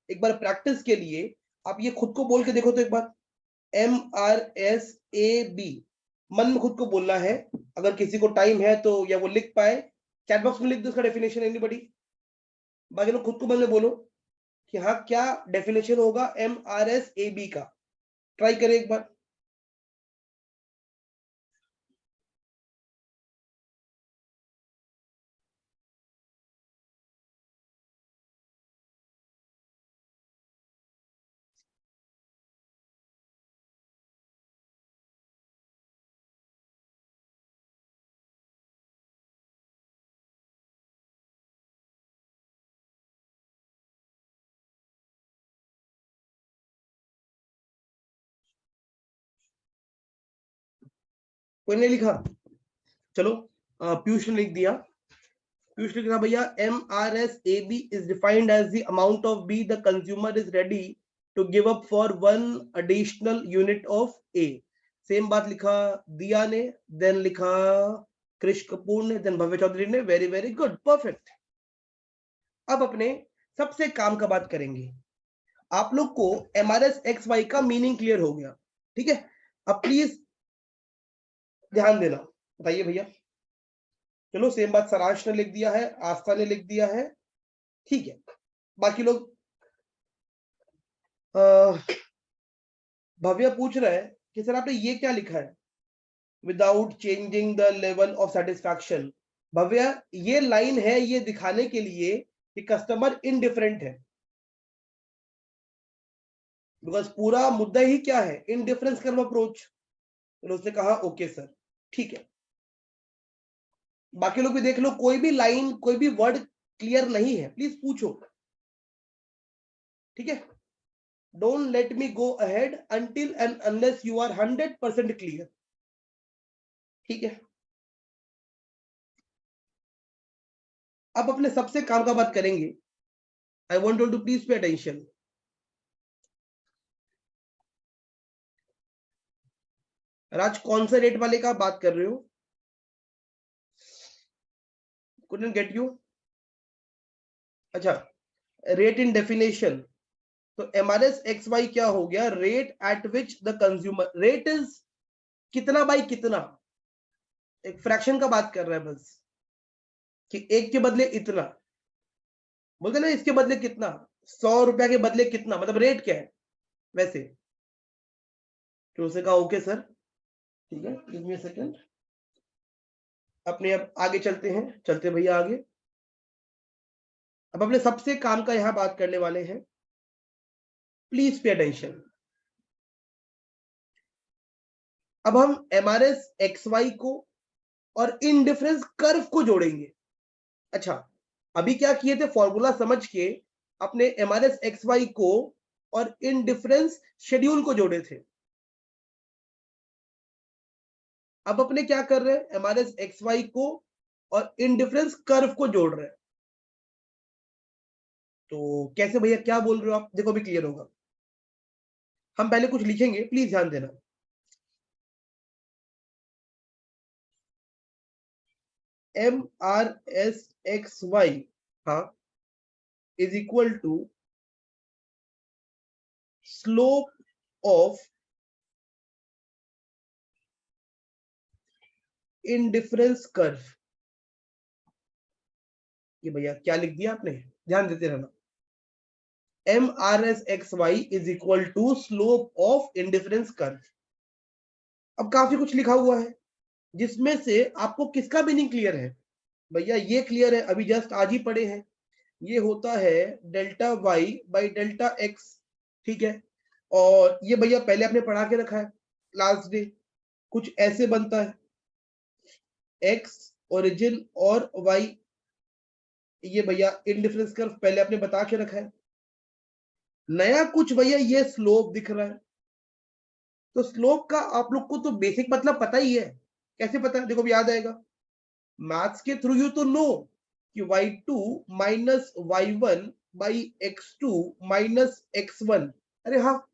एक बार प्रैक्टिस के लिए आप ये खुद को बोल के देखो तो एक बार, MRSAB मन में खुद को बोलना है। अगर किसी को टाइम है तो या वो लिख पाए, चैट बॉक्स में लिख दो उसका डेफिनेशन, एनीबॉडी। बाकी लोग खुद को मन में बोलो कि हाँ क्या डेफिनेशन होगा MRSAB का। ट्राई करें एक बार। कोई नहीं लिखा? चलो पीयूष ने लिख दिया, पीयूष लिख रहा भैया MRSAB is defined as the amount of B the consumer is ready to give up for one additional unit of A. Same बात लिखा दिया ने, देन लिखा कृष कपूर ने, देन भव्य चौधरी ने। Very very good, perfect. अब अपने सबसे काम का बात करेंगे। आप लोग को MRSXY का मीनिंग क्लियर हो गया, ठीक है? अब प्लीज ध्यान देना, बताइए भैया। चलो सेम बात सरांश ने लिख दिया है, आस्था ने लिख दिया है, ठीक है। बाकी लोग भव्य पूछ रहा है कि सर आपने ये क्या लिखा है, without changing the level of satisfaction. Bhavya ये लाइन है ये दिखाने के लिए कि कस्टमर इनडिफरेंट है, बिकॉज पूरा मुद्दा ही क्या है, इनडिफरेंस कर्व अप्रोच। तो उसने कहा ओके सर, ठीक है। बाकी लोग भी देख लो, कोई भी लाइन कोई भी वर्ड क्लियर नहीं है प्लीज पूछो, ठीक है? Don't let me go ahead until and unless you are 100% clear, ठीक है? अब अपने सबसे काम का बात करेंगे। I want you to please pay attention. Raj कौन से रेट वाले का बात कर रहे हो? couldn't get you। अच्छा, रेट इन डेफिनेशन। तो MRSXY क्या हो गया, rate at which the consumer, rate is कितना बाई कितना, एक फ्रैक्शन का बात कर रहा है बस, कि एक के बदले इतना, बोलते ना इसके बदले कितना, 100 रुपया के बदले कितना, मतलब रेट क्या है वैसे। तो उसने कहा ओके सर, ठीक है, गिव मी अ सेकंड। अपने अब आगे चलते हैं, चलते भैया आगे। अब अपने सबसे काम का यहां बात करने वाले हैं, प्लीज पे अटेंशन। अब हम MRSXY को और इनडिफरेंस कर्व को जोड़ेंगे। अच्छा, अभी क्या किए थे, फॉर्मूला समझ के अपने MRSXY को और इनडिफरेंस शेड्यूल को जोड़े थे। अब अपने क्या कर रहे हैं, MRSXY को और इनडिफरेंस कर्व को जोड़ रहे हैं। तो कैसे भैया, क्या बोल रहे हो आप, देखो अभी क्लियर होगा। हम पहले कुछ लिखेंगे, प्लीज ध्यान देना। MRSXY हाँ is equal to slope of indifference curve. ये भैया क्या लिख दिया आपने, ध्यान देते रहना। MRSXY is equal to slope of indifference curve. अब काफी कुछ लिखा हुआ है, जिसमें से आपको किसका मीनिंग क्लियर है? भैया ये क्लियर है, अभी जस्ट आज ही पढ़े हैं। ये होता है delta Y by delta X, ठीक है? और ये भैया पहले आपने पढ़ा के रखा है लास्ट डे, कुछ ऐसे बनता है, एक्स ओरिजिन और वाई। ये भैया इनडिफरेंस कर्व पहले आपने बता के रखा है। नया कुछ भैया ये स्लोप दिख रहा है। तो स्लोप का आप लोग को तो बेसिक मतलब पता ही है। कैसे पता है, देखो याद आएगा, मैथ्स के थ्रू यू तो नो कि y2 minus y1 by x2 minus x1। अरे हाँ,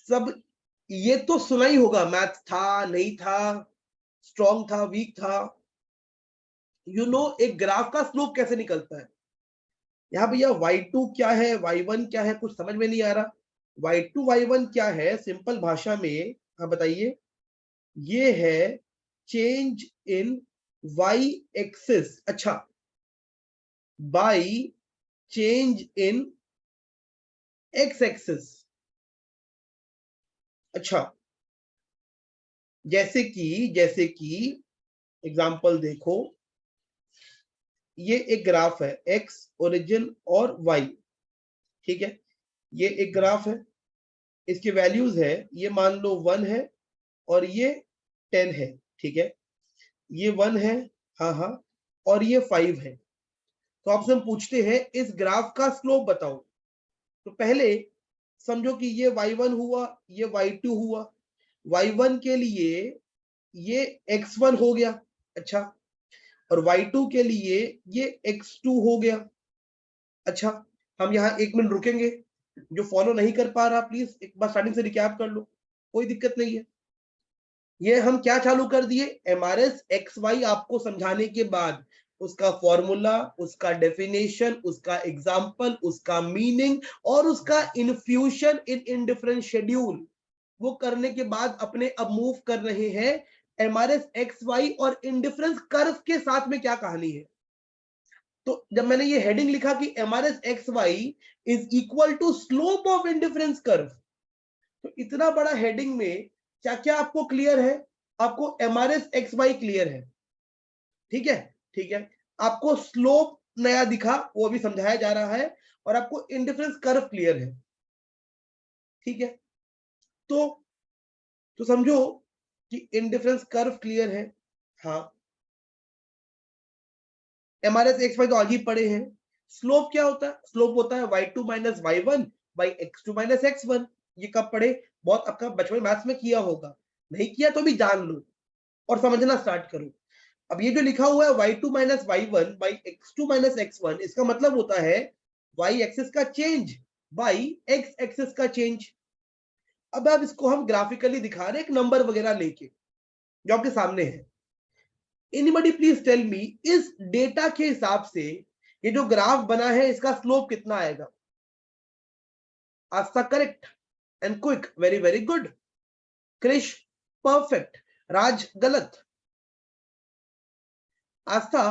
सब ये तो सुना ही होगा, मैथ था नहीं था, स्ट्रॉन्ग था वीक था, यू नो एक ग्राफ का स्लोप कैसे निकलता है। यहाँ भैया y2 क्या है, y1 क्या है, कुछ समझ में नहीं आ रहा। y2 y1 क्या है, सिंपल भाषा में हाँ बताइए, ये है चेंज इन y एक्सिस, अच्छा, by change in x axis. अच्छा, जैसे कि एग्जांपल देखो, ये एक ग्राफ है x ओरिजिन और y, ठीक है? ये एक ग्राफ है, इसकी वैल्यूज है, ये मान लो 1 है और ये 10 है, ठीक है? ये 1 है, हाँ हाँ, और ये 5 है। तो आपसे हम पूछते हैं इस ग्राफ का स्लोप बताओ। तो पहले समझो कि ये y1 हुआ, ये y2 हुआ। y1 के लिए ये x1 हो गया, अच्छा, और y2 के लिए ये x2 हो गया। अच्छा, हम यहाँ 1 मिनट रुकेंगे, जो फॉलो नहीं कर पा रहा प्लीज एक बार स्टार्टिंग से रिकैप कर लो, कोई दिक्कत नहीं है। ये हम क्या चालू कर दिए, एमआरएस एक्स वाई आपको समझाने के बाद उसका फॉर्मूला, उसका डेफिनेशन, उसका एग्जाम्पल, उसका मीनिंग और उसका इन्फ्यूशन इन इनडिफरेंट शेड्यूल, वो करने के बाद अपने अब मूव कर रहे हैं एमआरएस एक्स वाई और इंडिफरेंस कर्व के साथ में क्या कहानी है। तो जब मैंने ये हेडिंग लिखा कि MRS X Y is equal to slope of indifference curve, तो इतना बड़ा हेडिंग में क्या क्या आपको क्लियर है, आपको एमआरएस एक्स वाई क्लियर है, ठीक है, ठीक है, आपको स्लोप नया दिखा वो भी समझाया जा रहा है, और आपको इंडिफरेंस कर्व क्लियर है, ठीक है। तो समझो कि इंडिफरेंस कर्व क्लियर है, हाँ, एमआरएस एक्स वाई तो आगे पढ़े हैं। स्लोप क्या होता है, स्लोप होता है y2 minus y1 by x2 minus x1। ये कब पढ़े, बहुत आपका बचपन मैथ्स में किया होगा, नहीं किया तो भी जान लो और समझना स्टार्ट करो। अब ये जो लिखा हुआ है y2 minus y1 by x2 minus x1, इसका मतलब होता है y एक्सिस का चेंज बाई x एक्सिस का चेंज। अब इसको हम ग्राफिकली दिखा रहे हैं एक नंबर वगैरह लेके जो आपके सामने है। एनीबॉडी प्लीज टेल मी, इस डेटा के हिसाब से ये जो ग्राफ बना है इसका स्लोप कितना आएगा। Aastha correct and quick, very very good. Krish perfect, Raj गलत। आस्था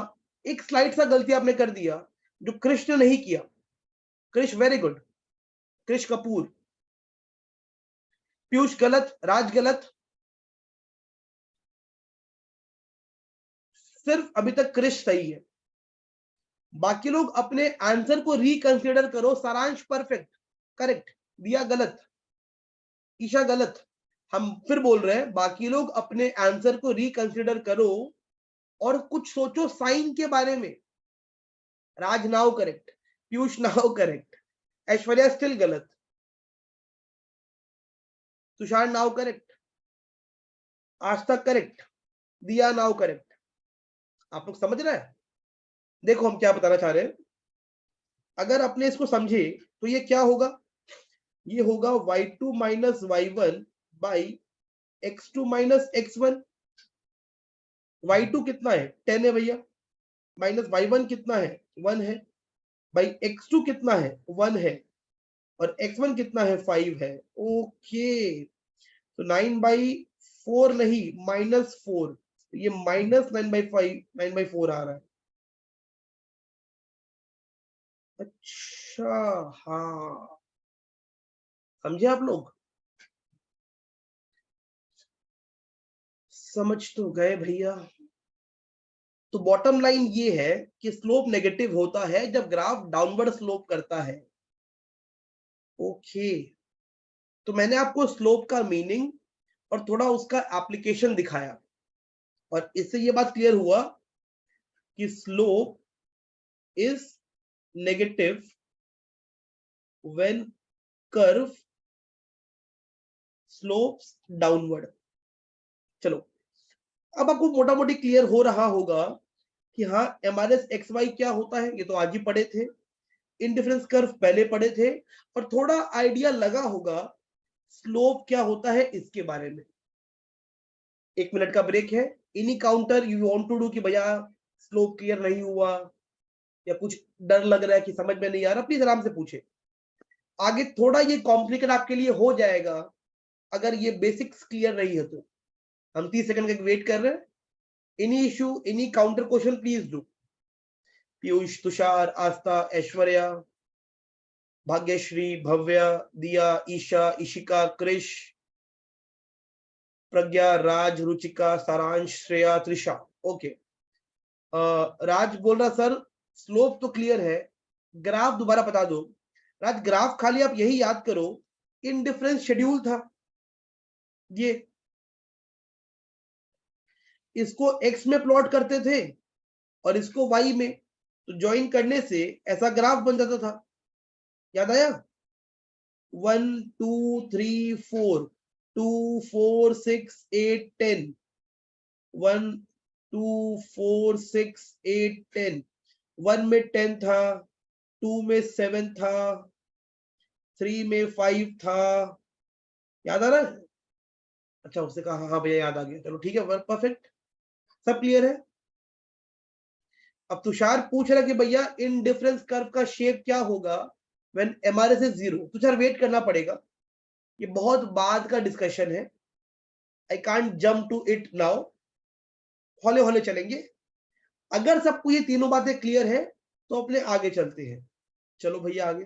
एक स्लाइड सा गलती आपने कर दिया जो क्रिश ने नहीं किया। Krish very good, Krish Kapoor. पीयूष गलत, राज गलत, सिर्फ अभी तक क्रिश सही है। बाकी लोग अपने आंसर को रिकंसिडर करो। सारांश परफेक्ट, करेक्ट, दिया गलत, ईशा गलत। हम फिर बोल रहे हैं, बाकी लोग अपने आंसर को रिकंसिडर करो और कुछ सोचो साइन के बारे में। Raj now correct, Piyush now correct, Aishwarya still गलत, Tushar now correct, Aastha correct, Diya now correct. आप लोग समझ रहे हैं, देखो हम क्या बताना चाह रहे हैं। अगर आपने इसको समझे तो ये क्या होगा, ये होगा y2 minus y1 by x2 minus x1। y2 कितना है 10 है भैया, माइनस y1 कितना है 1 है, भाई x2 कितना है 1 है, और x1 कितना है 5 है। ओके, तो 9/4 नहीं, -4, ये -9/5, 9/4 आ रहा है। अच्छा, हाँ, समझे आप लोग, समझ तो गए भैया। तो बॉटम लाइन ये है कि स्लोप नेगेटिव होता है जब ग्राफ डाउनवर्ड स्लोप करता है। ओके, तो मैंने आपको स्लोप का मीनिंग और थोड़ा उसका एप्लीकेशन दिखाया, और इससे ये बात क्लियर हुआ कि slope is negative when curve slopes downward. चलो, अब आपको मोटा मोटी क्लियर हो रहा होगा कि हाँ एमआरएस एक्स वाई क्या होता है, ये तो आज ही पढ़े थे, इंडिफरेंस कर्व पहले पढ़े थे, और थोड़ा आइडिया लगा होगा स्लोप क्या होता है इसके बारे में। 1 मिनट का ब्रेक है। Any counter you want to do कि भैया स्लोप क्लियर नहीं हुआ या कुछ डर लग रहा है कि समझ में नहीं आ रहा, प्लीज आराम से पूछे। आगे थोड़ा ये कॉम्प्लिकेट आपके लिए हो जाएगा अगर ये बेसिक्स क्लियर नहीं है तो। हम 30 सेकंड का वेट कर रहे हैं। Any issue, any counter question please do. Piyush, Tushar, Aastha, Aishwarya, Bhagyashree, Bhavya, Diya, Isha, Ishika, Krrish, प्रज्ञा, राज, रुचिका, सारांश, श्रेया, त्रिषा। ओके, राज बोल रहा सर स्लोप तो क्लियर है, ग्राफ दोबारा बता दो। राज ग्राफ खाली आप यही याद करो, इनडिफरेंस शेड्यूल था ये, इसको x में प्लॉट करते थे और इसको y में, तो ज्वाइन करने से ऐसा ग्राफ बन जाता था, याद आया, 1 2 3 4, 2 4 6 8 10, 1 2 4 6 8 10, 1 में 10 था, 2 में 7 था, 3 में 5 था, याद आ रहा है? अच्छा उससे कहा हाँ भैया याद आ गया, चलो ठीक है, वर्क परफेक्ट, सब क्लियर है। अब तुषार पूछ रहा कि भैया इन डिफरेंस कर्व का शेप क्या होगा when MRS is 0। Tushar wait करना पड़ेगा, ये बहुत बाद का डिस्कशन है, I can't jump to it now, हौले हौले चलेंगे। अगर सबको ये तीनों बातें क्लियर है तो अपने आगे चलते हैं। चलो भैया आगे।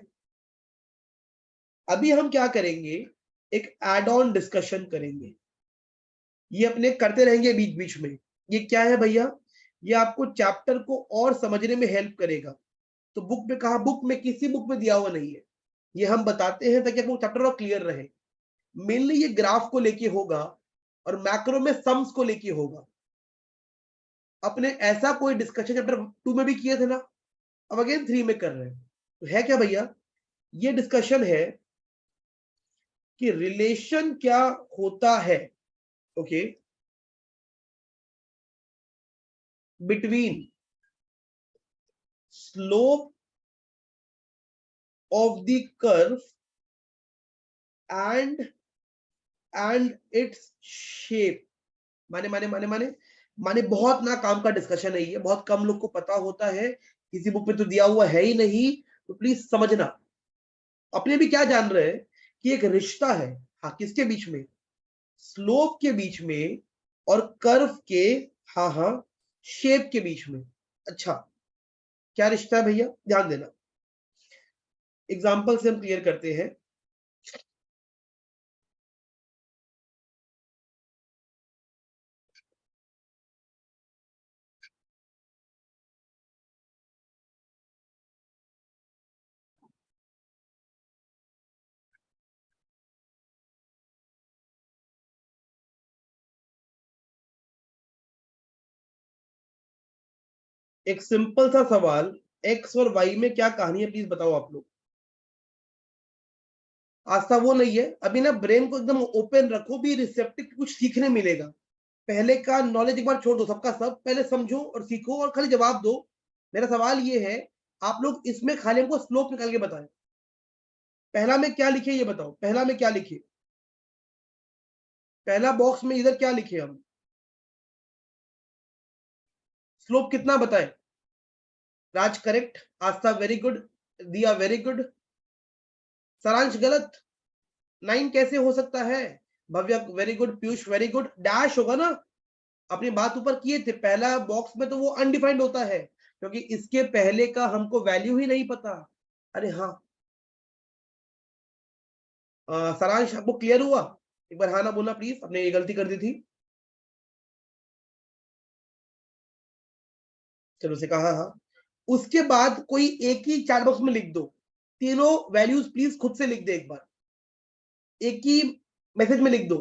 अभी हम क्या करेंगे, एक एड ऑन डिस्कशन करेंगे, ये अपने करते रहेंगे बीच बीच में। ये क्या है भैया, ये आपको चैप्टर को और समझने में हेल्प करेगा। तो बुक में कहा, बुक में किसी बुक में दिया हुआ नहीं है, ये हम बताते हैं ताकि आपको चैप्टर और क्लियर रहे। मेनली ये ग्राफ को लेके होगा और मैक्रो में सम्स को लेके होगा। अपने ऐसा कोई डिस्कशन चैप्टर 2 में भी किए थे ना, अब अगेन 3 में कर रहे हैं। तो है क्या भैया, ये डिस्कशन है कि रिलेशन क्या होता है, okay, between slope of the curve and its shape. माने माने माने माने माने बहुत ना काम का डिस्कशन है ये, बहुत कम लोग को पता होता है, किसी बुक में तो दिया हुआ है ही नहीं, तो प्लीज समझना। अपने भी क्या जान रहे हैं कि एक रिश्ता है, हाँ किसके बीच में, स्लोप के बीच में और कर्व के, हाँ हाँ, शेप के बीच में। अच्छा क्या रिश्ता है भैया, ध्यान देना, एग्जाम्पल से हम क्लियर करते हैं। एक सिंपल सा सवाल, एक्स और वाई में क्या कहानी है, प्लीज बताओ आप लोग। आस्था वो नहीं है, अभी ना ब्रेन को एकदम ओपन रखो, भी रिसेप्टिव कुछ सीखने मिलेगा। पहले का नॉलेज एक बार छोड़ दो, सबका सब पहले समझो और सीखो और खाली जवाब दो। मेरा सवाल ये है, आप लोग इसमें खाली हमको स्लोप निकाल के बताएं। पहला में क्या लिखे ये बताओ, पहला में क्या लिखे, पहला बॉक्स में इधर क्या लिखे हम, स्लोप कितना बताएं। Raj correct, Aastha very good, Diya very good, Saransh गलत, 9 कैसे हो सकता है, Bhavya very good, Piyush very good, dash होगा ना। अपनी बात ऊपर किए थे, पहला बॉक्स में तो वो अनडिफाइंड होता है क्योंकि इसके पहले का हमको वैल्यू ही नहीं पता। अरे हाँ, सारांश आपको क्लियर हुआ, एक बार हाँ ना बोलना प्लीज, आपने ये गलती कर दी थी। चलो से कहा हाँ। उसके बाद कोई एक ही चैट बॉक्स में लिख दो, तीनों वैल्यूज प्लीज खुद से लिख दे एक बार, एक ही मैसेज में लिख दो।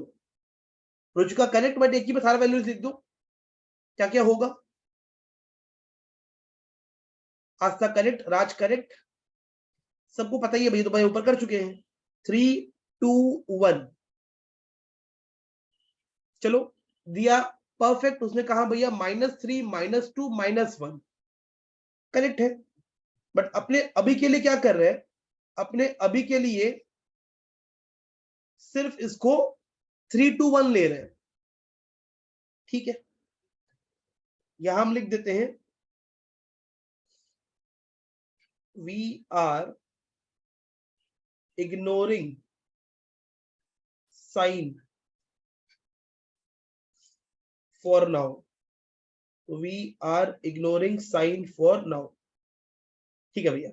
रुचिका करेक्ट, बट एक ही में सारा वैल्यूज लिख दो, क्या क्या होगा। आस्था करेक्ट, राज करेक्ट, सबको पता ही है भैया, तो भाई ऊपर कर चुके हैं। 3 2 1, चलो दिया परफेक्ट, उसने कहा भैया -3 -2 -1, करेक्ट है। बट अपने अभी के लिए क्या कर रहे हैं, अपने अभी के लिए सिर्फ इसको 3 2 1 ले रहे हैं, ठीक है। यहां हम लिख देते हैं we are ignoring sign for now, we are ignoring sign for now, ठीक है भैया।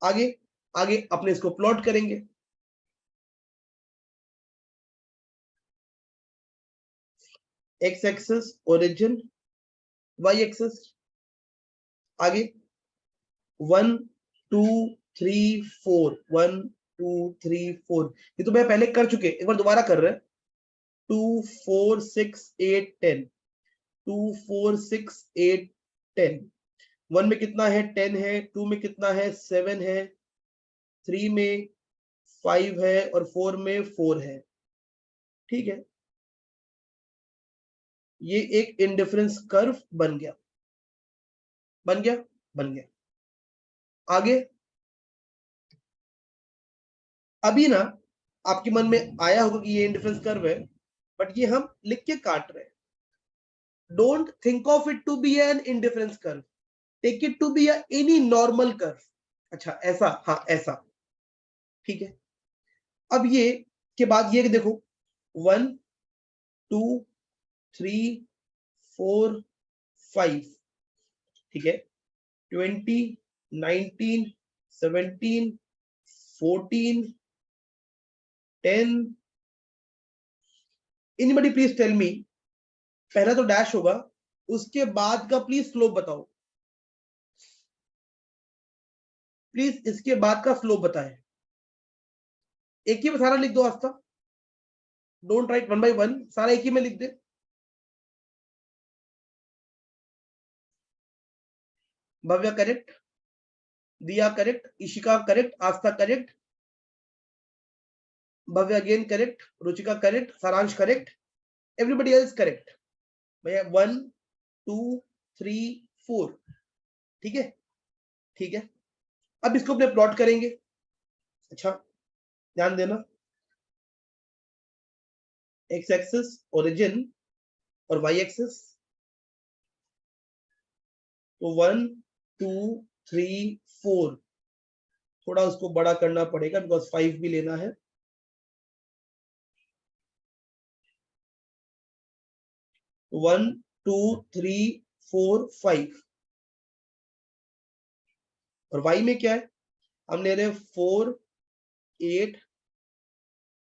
आगे आगे अपने इसको प्लॉट करेंगे, X axis origin, Y axis, आगे 1 2 3 4, 1 2 3 4, ये तो मैं पहले कर चुके, एक बार दोबारा कर रहे हैं। 2 4 6 8 10, 2 4 6 8 10, 1 में कितना है 10 है, 2 में कितना है 7 है, 3 में 5 है और 4 में 4 है, ठीक है। ये एक इंडिफरेंस कर्व बन गया, बन गया, बन गया। आगे अभी ना आपके मन में आया होगा कि ये इंडिफरेंस कर्व है, बट ये हम लिख के काट रहे हैं। Don't think of it to be an indifference curve, take it to be any normal curve. अच्छा ऐसा, हाँ ऐसा, ठीक है। अब ये के बाद ये देखो 1 2 3 4 5, ठीक है, 20 19 17 14 10। एनीबॉडी प्लीज टेल मी, पहला तो डैश होगा, उसके बाद का प्लीज स्लोप बताओ, प्लीज इसके बाद का स्लोप बताएं। एक ही में सारा लिख दो Aastha, don't write one by one, सारा एक ही में लिख दे। Bhavya correct, Diya correct, Ishika correct, Aastha correct, Bhavya again correct, Ruchika correct, Saransh correct, everybody else correct. भैया 1 2 3 4, ठीक है, ठीक है। अब इसको अपने प्लॉट करेंगे। अच्छा ध्यान देना, एक्स एक्सिस ओरिजिन और वाई एक्सिस, तो 1 2 3 4, थोड़ा उसको बड़ा करना पड़ेगा बिकॉज 5 भी लेना है। तो 1 2 3 4 5, और y में क्या है, हम ले रहे हैं 4 8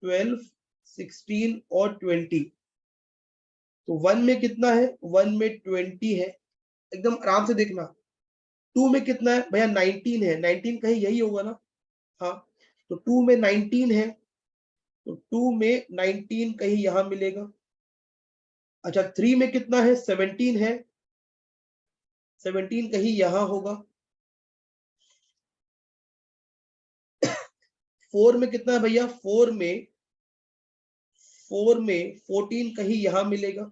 12 16 और 20। तो 1 में कितना है, 1 में 20 है, एकदम आराम से देखना। 2 में कितना है भैया, 19 है, 19 कहीं यही होगा ना, हाँ। तो 2 में 19 है, तो 2 में 19 कहीं यहां मिलेगा। अच्छा 3 में कितना है, 17 है, 17 कहीं यहां होगा। 4 में कितना है भैया, 4 में 14 कहीं यहां मिलेगा।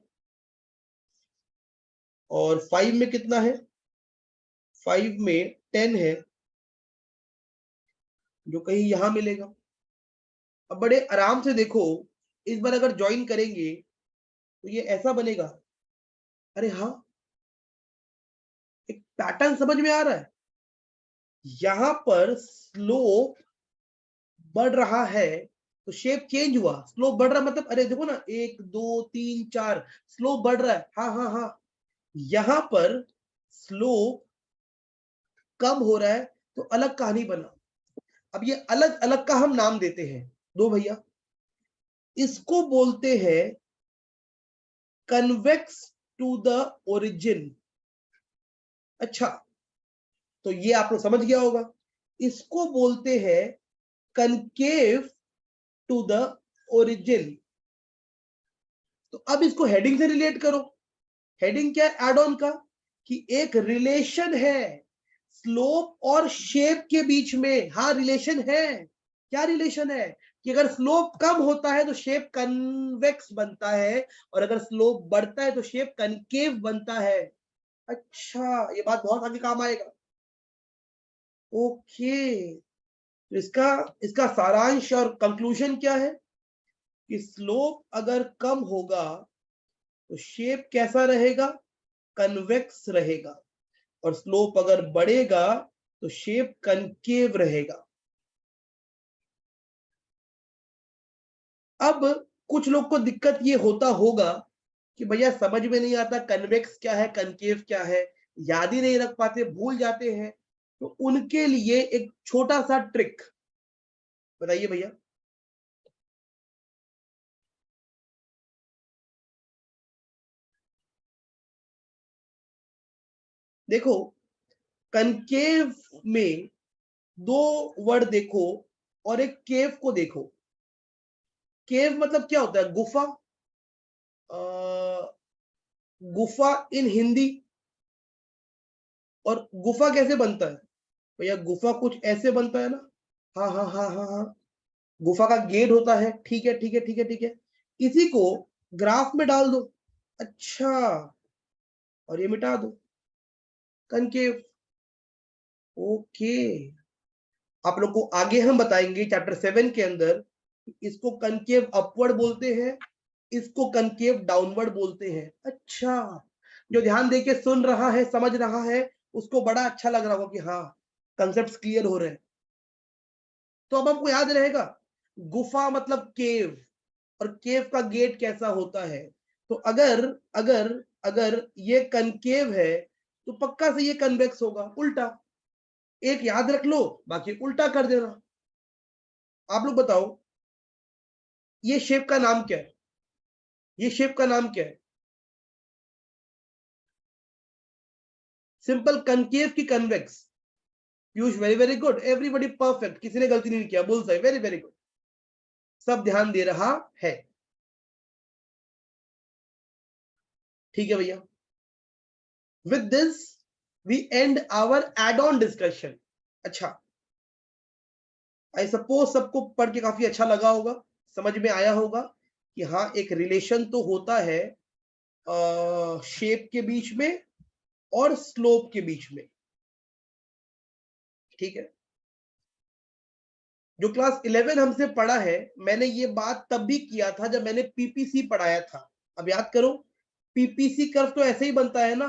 और 5 में कितना है, 5 में 10 है, जो कहीं यहां मिलेगा। अब बड़े आराम से देखो, इस बार अगर ज्वाइन करेंगे तो ये ऐसा बनेगा। अरे हाँ, एक पैटर्न समझ में आ रहा है, यहां पर स्लोप बढ़ रहा है तो शेप चेंज हुआ, स्लोप बढ़ रहा मतलब, अरे देखो ना 1 2 3 4, स्लोप बढ़ रहा है, हाँ हाँ हाँ। यहां पर स्लोप कम हो रहा है तो अलग कहानी बना। अब ये अलग अलग का हम नाम देते हैं, दो भैया, इसको बोलते हैं कन्वेक्स टू द ओरिजिन। अच्छा, तो ये आप लोग समझ गया होगा, इसको बोलते हैं कनकेव टू द ओरिजिन। तो अब इसको हेडिंग से रिलेट करो। हेडिंग क्या है एड ऑन का, कि एक रिलेशन है स्लोप और शेप के बीच में। हाँ रिलेशन है, क्या रिलेशन है, कि अगर स्लोप कम होता है तो शेप कन्वेक्स बनता है, और अगर स्लोप बढ़ता है तो शेप कनकेव बनता है। अच्छा, ये बात बहुत आगे काम आएगा। ओके, तो इसका इसका सारांश और कंक्लूजन क्या है, कि स्लोप अगर कम होगा तो शेप कैसा रहेगा, कन्वेक्स रहेगा, और स्लोप अगर बढ़ेगा तो शेप कनकेव रहेगा। अब कुछ लोग को दिक्कत ये होता होगा कि भैया समझ में नहीं आता कन्वेक्स क्या है, कनकेव क्या है, याद ही नहीं रख पाते, भूल जाते हैं। तो उनके लिए एक छोटा सा ट्रिक बताइए भैया। देखो, कनकेव में दो वर्ड देखो और एक केव को देखो। केव मतलब क्या होता है, गुफा। गुफा इन हिंदी, और गुफा कैसे बनता है भैया, गुफा कुछ ऐसे बनता है ना, हाँ हाँ हाँ हाँ हाँ, गुफा का गेट होता है, ठीक है ठीक है ठीक है ठीक है। इसी को ग्राफ में डाल दो, अच्छा, और ये मिटा दो, कनकेव। ओके, आप लोग को आगे हम बताएंगे चैप्टर 7 के अंदर, इसको कनकेव अपवर्ड बोलते हैं, इसको कनकेव डाउनवर्ड बोलते हैं। अच्छा, जो ध्यान देके सुन रहा है, समझ रहा है, उसको बड़ा अच्छा लग रहा होगा कि हाँ, कंसेप्ट क्लियर हो रहे हैं। तो अब आपको याद रहेगा, गुफा मतलब केव, और केव का गेट कैसा होता है। तो अगर अगर अगर ये कनकेव है तो पक्का से ये कन्वेक्स होगा, उल्टा। एक याद रख लो, बाकी उल्टा कर देना। आप लोग बताओ, ये शेप का नाम क्या है? ये शेप का नाम क्या है? सिंपल, कनकेव की convex. Piyush very very good, everybody perfect, किसी ने गलती नहीं किया, बोल सही, वेरी वेरी गुड, सब ध्यान दे रहा है। ठीक है भैया, with this we end our add on discussion. अच्छा, आई सपोज सबको पढ़ के काफी अच्छा लगा होगा, समझ में आया होगा कि हाँ, एक रिलेशन तो होता है शेप के बीच में और स्लोप के बीच में। ठीक है, जो क्लास 11 हमसे पढ़ा है, मैंने ये बात तब भी किया था जब मैंने पीपीसी पढ़ाया था। अब याद करो, पीपीसी कर्व तो ऐसे ही बनता है ना,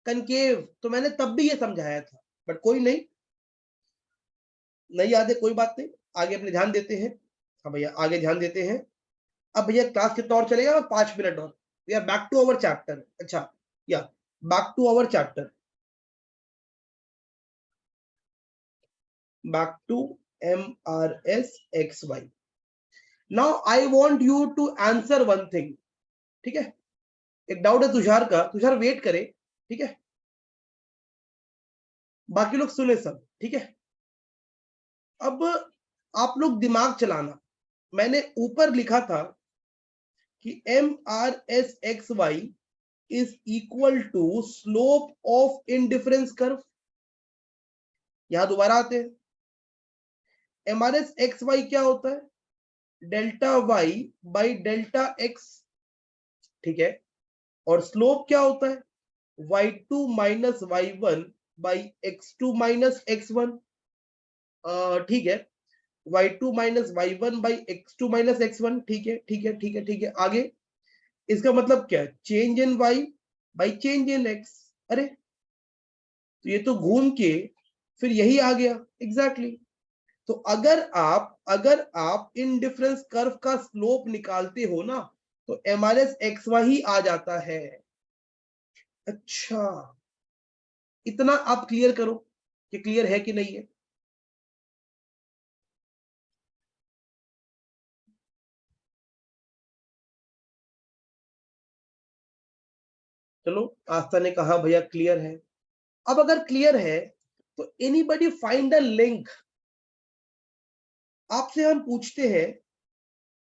कनकेव, तो मैंने तब भी ये समझाया था। बट कोई नहीं, नहीं याद है, कोई बात नहीं, आगे अपने ध्यान देते हैं। हाँ भैया, आगे ध्यान देते हैं। अब भैया क्लास कितना और चलेगा? 5 मिनट और, we are back to our chapter. अच्छा, या back to our chapter, back to MRSXY। Now I want you to answer one thing. ठीक है, एक डाउट है तुषार का, तुषार वेट करे, ठीक है, बाकी लोग सुने सब, ठीक है। अब आप लोग दिमाग चलाना, मैंने ऊपर लिखा था कि MRSXY is equal to slope of indifference curve. यहां दोबारा आते हैं, MRSXY क्या होता है? Delta y by delta x, ठीक है, और स्लोप क्या होता है? y2 minus y1 by x2 minus x1, ठीक है, y2 minus y1 by x2 minus x1, ठीक है, ठीक है, ठीक है, ठीक है, आगे। इसका मतलब क्या है? Change in y by change in x। अरे, तो ये तो घूम के फिर यही आ गया, एग्जैक्टली exactly। तो अगर आप इन डिफरेंस कर्व का स्लोप निकालते हो ना, तो MRSXY ही आ जाता है। अच्छा, इतना आप क्लियर करो कि क्लियर है कि नहीं है। चलो, आस्था ने कहा भैया क्लियर है। अब अगर क्लियर है तो एनीबॉडी फाइंड अ लिंक। आपसे हम पूछते हैं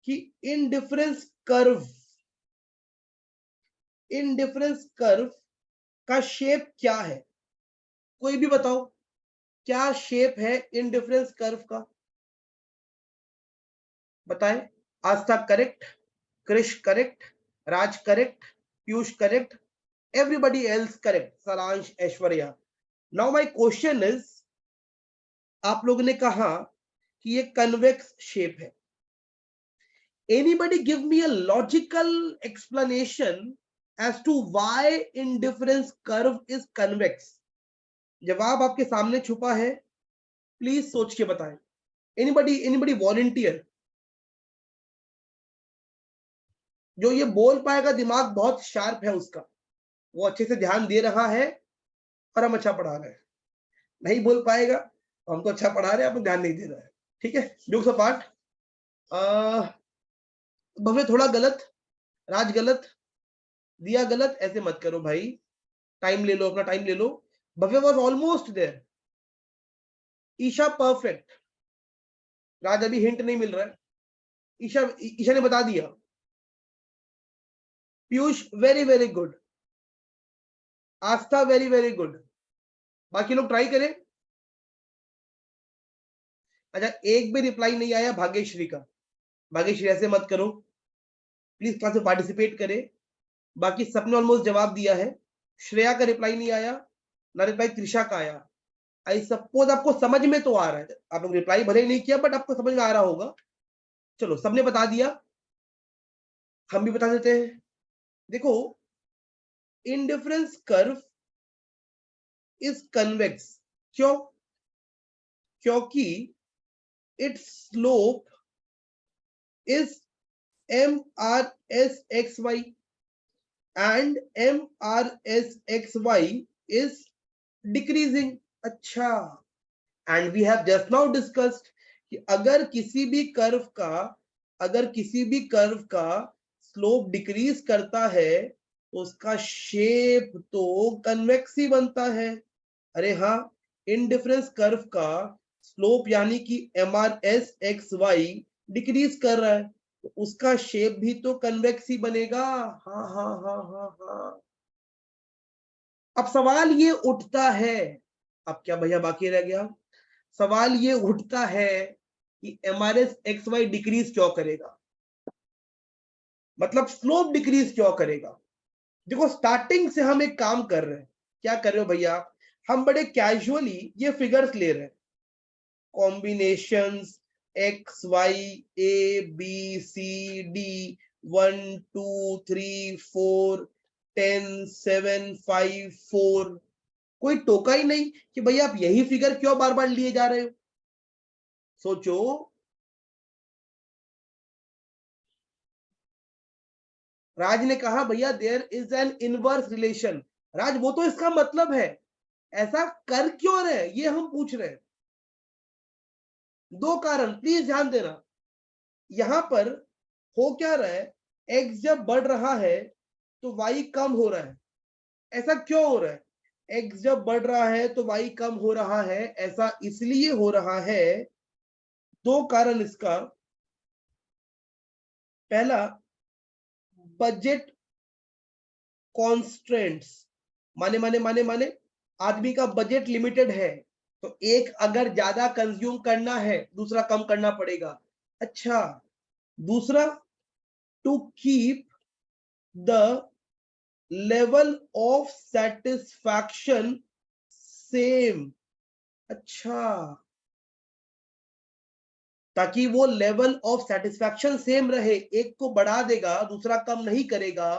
कि इन डिफरेंस कर्व का शेप क्या है? कोई भी बताओ, क्या शेप है इनडिफरेंस कर्व का? बताएं। Aastha correct, Krish correct, Raj correct, Piyush correct, everybody else correct, Saransh, Aishwarya. Now my question is, आप लोगों ने कहा कि ये कन्वेक्स शेप है। Anybody give me a logical explanation as to why indifference curve is convex. जवाब आपके सामने छुपा है, प्लीज सोच के बताएं। एनीबडी वॉलंटियर, जो ये बोल पाएगा, दिमाग बहुत शार्प है उसका, वो अच्छे से ध्यान दे रहा है और हम अच्छा पढ़ा रहे हैं। नहीं बोल पाएगा, हम तो अच्छा पढ़ा रहे हैं, आप ध्यान नहीं दे रहा है। ठीक है, जोक्स अपार्ट, भव्य थोड़ा गलत, राज गलत, दिया गलत, ऐसे मत करो भाई, टाइम ले लो, अपना टाइम ले लो। Bhavya was almost there, Isha perfect, Raj अभी हिंट नहीं मिल रहा है, ईशा ईशा ने बता दिया, पीयूष वेरी वेरी गुड, आस्था वेरी वेरी गुड, बाकी लोग ट्राई करें। अच्छा, एक भी रिप्लाई नहीं आया भाग्यश्री का, भाग्यश्री ऐसे मत करो, प्लीज क्लास में पार्टिसिपेट करें। बाकी सबने ऑलमोस्ट जवाब दिया है। श्रेया का रिप्लाई नहीं आया, ना रिप्लाई त्रिशा का आया। आई सपोज आपको समझ में तो आ रहा है, आप लोग रिप्लाई भले नहीं किया बट आपको समझ में आ रहा होगा। चलो सबने बता दिया, हम भी बता देते हैं। देखो, इंडिफरेंस कर्व इज कन्वेक्स। क्यों? क्योंकि it's slope is MRSXY and MRSXY is decreasing. अच्छा, and we have just now discussed कि अगर किसी भी कर्व का स्लोप डिक्रीज करता है तो उसका शेप तो कन्वेक्स ही बनता है। अरे हाँ, इंडिफरेंस कर्व का स्लोप यानी कि MRSXY डिक्रीज कर रहा है तो उसका शेप भी तो कन्वेक्स ही बनेगा। हाँ हाँ हाँ हाँ हाँ। अब सवाल ये उठता है, अब क्या भैया बाकी रह गया? सवाल ये उठता है कि MRSXY डिक्रीज क्यों करेगा, मतलब स्लोप डिक्रीज क्यों करेगा? देखो, स्टार्टिंग से हम एक काम कर रहे हैं। क्या कर रहे हो भैया? हम बड़े कैजुअली ये फिगर्स ले रहे हैं, combinations X Y A B C D 1 2 3 4 10 7 5 4। कोई टोका ही नहीं कि भैया आप यही फिगर क्यों बार बार लिए जा रहे हो। सोचो, राज ने कहा भैया there is an inverse relation. Raj वो तो इसका मतलब है, ऐसा कर क्यों रहे ये हम पूछ रहे हैं। दो कारण प्लीज ध्यान देना। यहां पर हो क्या रहा है, एक्स जब बढ़ रहा है तो वाई कम हो रहा है। ऐसा क्यों हो रहा है? एक्स जब बढ़ रहा है तो वाई कम हो रहा है, ऐसा इसलिए हो रहा है, दो कारण इसका। पहला, बजट कॉन्स्ट्रेंट्स। माने माने माने माने आदमी का बजट लिमिटेड है तो एक अगर ज्यादा कंज्यूम करना है दूसरा कम करना पड़ेगा। अच्छा, दूसरा, to keep the level of satisfaction same. अच्छा, ताकि वो लेवल ऑफ सेटिस्फैक्शन सेम रहे, एक को बढ़ा देगा दूसरा कम नहीं करेगा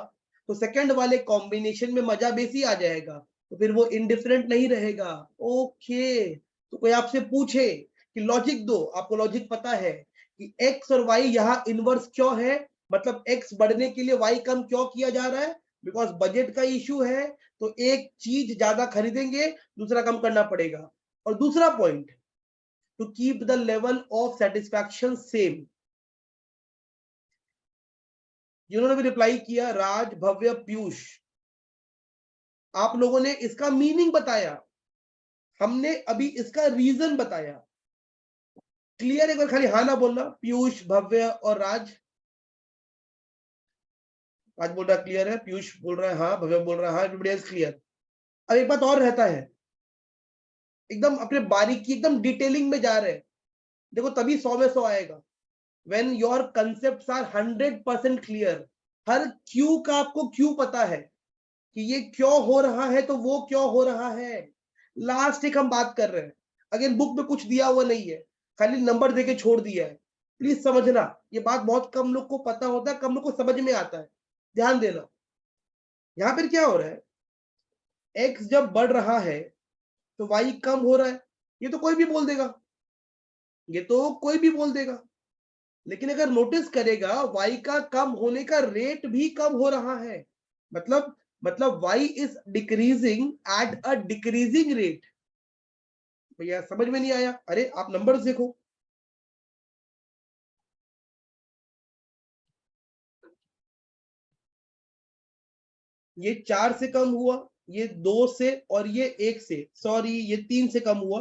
तो सेकंड वाले कॉम्बिनेशन में मजा बेसी आ जाएगा, तो फिर वो इंडिफरेंट नहीं रहेगा। ओके, तो कोई आपसे पूछे कि लॉजिक दो, आपको लॉजिक पता है कि एक्स और वाई यहाँ इनवर्स क्यों है, मतलब एक्स बढ़ने के लिए वाई कम क्यों किया जा रहा है, बिकॉज बजट का इशू है तो एक चीज ज्यादा खरीदेंगे दूसरा कम करना पड़ेगा। और दूसरा point, to keep the level of satisfaction same। जिन्होंने भी रिप्लाई किया, राज, भव्य, पीयूष, आप लोगों ने इसका मीनिंग बताया, हमने अभी इसका रीजन बताया। क्लियर? एक बार खाली हाँ ना बोलना, पीयूष, भव्य और राज। राज बोल रहा है क्लियर है, पीयूष बोल रहा है हाँ, भव्य बोल रहा है हाँ, एवरीबॉडी इज क्लियर। अब एक बात और रहता है, एकदम अपने बारीकी एकदम डिटेलिंग में जा रहे हैं, देखो तभी 100 में 100 आएगा। when your concepts are 100% clear। Her Q का आपको क्यों पता है कि ये क्यों हो रहा है तो वो क्यों हो रहा है। लास्ट एक हम बात कर रहे हैं, अगेन बुक में कुछ दिया हुआ नहीं है, खाली नंबर देके छोड़ दिया है। प्लीज समझना, ये बात बहुत कम लोग को पता होता है, कम लोग को समझ में आता है। ध्यान देना, यहां पर क्या हो रहा है, एक्स जब बढ़ रहा है तो वाई कम हो रहा है, ये तो कोई भी बोल देगा, ये तो कोई भी बोल देगा। लेकिन अगर नोटिस करेगा y का कम होने का रेट भी कम हो रहा है, मतलब y is decreasing at a decreasing rate. भैया समझ में नहीं आया? अरे आप नंबर्स देखो, ये 4 से कम हुआ, ये 2 से, और ये 1 से, सॉरी ये 3 से कम हुआ।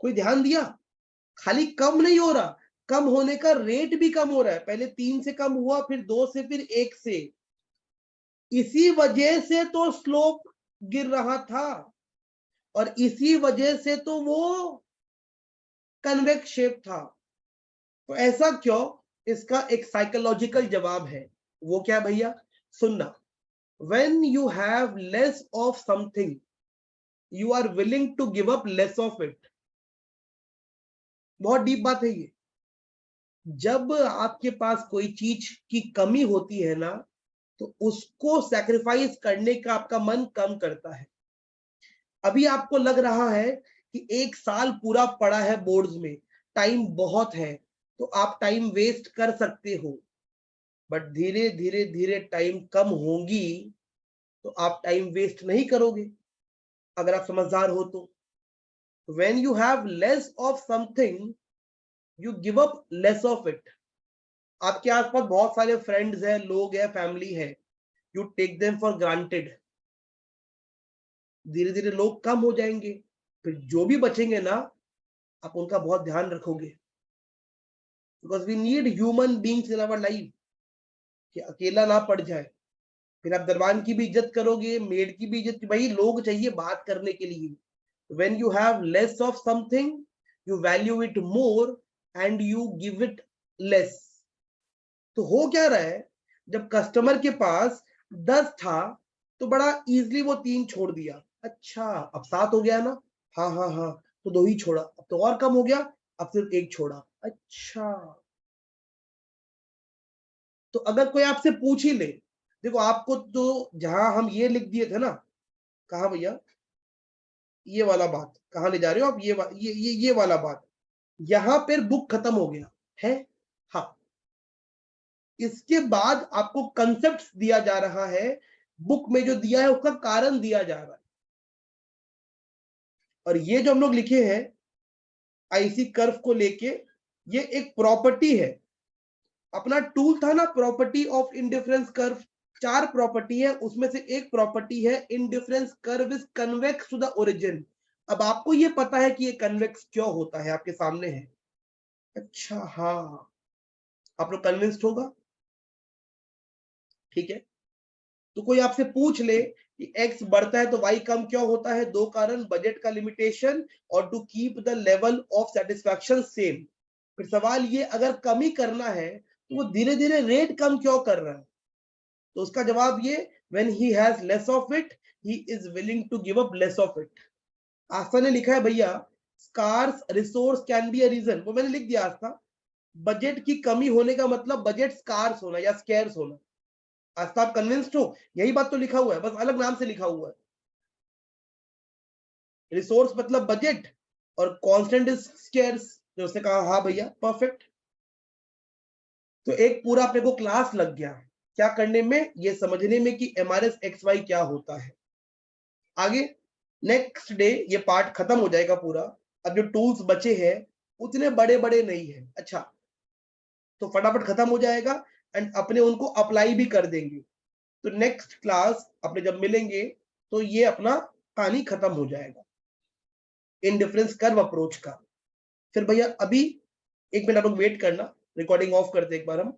कोई ध्यान दिया? खाली कम नहीं हो रहा, कम होने का रेट भी कम हो रहा है। पहले 3 से कम हुआ, फिर 2 से, फिर 1 से। इसी वजह से तो स्लोप गिर रहा था और इसी वजह से तो वो कन्वेक्स शेप था। तो ऐसा क्यों? इसका एक साइकोलॉजिकल जवाब है। वो क्या है भैया, सुनना, when you have less of something you are willing to give up less of it। बहुत डीप बात है ये। जब आपके पास कोई चीज की कमी होती है ना, तो उसको सैक्रिफाइस करने का आपका मन कम करता है। अभी आपको लग रहा है कि 1 साल पूरा पड़ा है बोर्ड्स में, टाइम बहुत है, तो आप टाइम वेस्ट कर सकते हो, बट धीरे धीरे धीरे टाइम कम होगी तो आप टाइम वेस्ट नहीं करोगे, अगर आप समझदार हो तो। when you have less of something you give up less of it। आपके आसपास बहुत सारे फ्रेंड्स हैं, लोग हैं, फैमिली है, you take them for granted। धीरे धीरे लोग कम हो जाएंगे, फिर जो भी बचेंगे ना, आप उनका बहुत ध्यान रखोगे, because we need human beings in our life, कि अकेला ना पड़ जाए। फिर आप दरबान की भी इज्जत करोगे, मेड की भी इज्जत, भाई लोग चाहिए बात करने के लिए। when you have less of something you value it more and you give it less। तो हो क्या रहा है, जब कस्टमर के पास 10 था तो बड़ा इजीली वो 3 छोड़ दिया, अच्छा अब 7 हो गया ना, हाँ हाँ हाँ, तो 2 ही छोड़ा, अब तो और कम हो गया, अब सिर्फ 1 छोड़ा, अच्छा। तो अगर कोई आपसे पूछ ही ले, देखो आपको तो जहां हम ये लिख दिए थे ना, कहा भैया ये वाला बात कहाँ ले जा रहे हो आप, ये वाला बात, यहां पर बुक खत्म हो गया है। हाँ, इसके बाद आपको कंसेप्ट दिया जा रहा है, बुक में जो दिया है उसका कारण दिया जा रहा है। और ये जो हम लोग लिखे हैं आईसी कर्व को लेके, ये एक प्रॉपर्टी है। अपना टूल था ना property of indifference curve, 4 property है, उसमें से एक प्रॉपर्टी है indifference curve is convex to the origin. अब आपको ये पता है कि ये कन्वेक्स क्यों होता है, आपके सामने है। अच्छा हाँ, आप लोग कन्विंस्ड होगा, ठीक है। तो कोई आपसे पूछ ले कि x बढ़ता है तो y कम क्यों होता है, 2 कारण, बजट का लिमिटेशन और to keep the level of satisfaction same. फिर सवाल ये, अगर कमी करना है तो वो धीरे धीरे रेट कम क्यों कर रहा है, तो उसका जवाब ये, when he has less of it he is willing to give up less of it। आस्था ने लिखा है भैया, scarce resource can be a reason, वो मैंने लिख दिया आस्था, बजट की कमी होने का मतलब बजट स्कार्स होना या स्कैर्स होना। आज तो आप कन्विंस्ड हो, यही बात तो लिखा हुआ है, बस अलग नाम से लिखा हुआ है। रिसोर्स मतलब बजट और कांस्टेंट इज स्केर्स, जो उसने कहा हाँ भैया परफेक्ट। तो एक पूरा अपने को क्लास लग गया क्या करने में, ये समझने में कि एमआरएस एक्स वाई क्या होता है। आगे नेक्स्ट डे ये पार्ट खत्म हो जाएगा पूरा। अब जो टूल्स बचे हैं उतने बड़े बड़े नहीं है, अच्छा तो फटाफट खत्म हो जाएगा एंड अपने उनको अप्लाई भी कर देंगे। तो नेक्स्ट क्लास अपने जब मिलेंगे तो ये अपना कहानी खत्म हो जाएगा इंडिफरेंस कर्व अप्रोच का। फिर भैया अभी 1 मिनट आप लोग वेट करना, रिकॉर्डिंग ऑफ करते एक बार हम।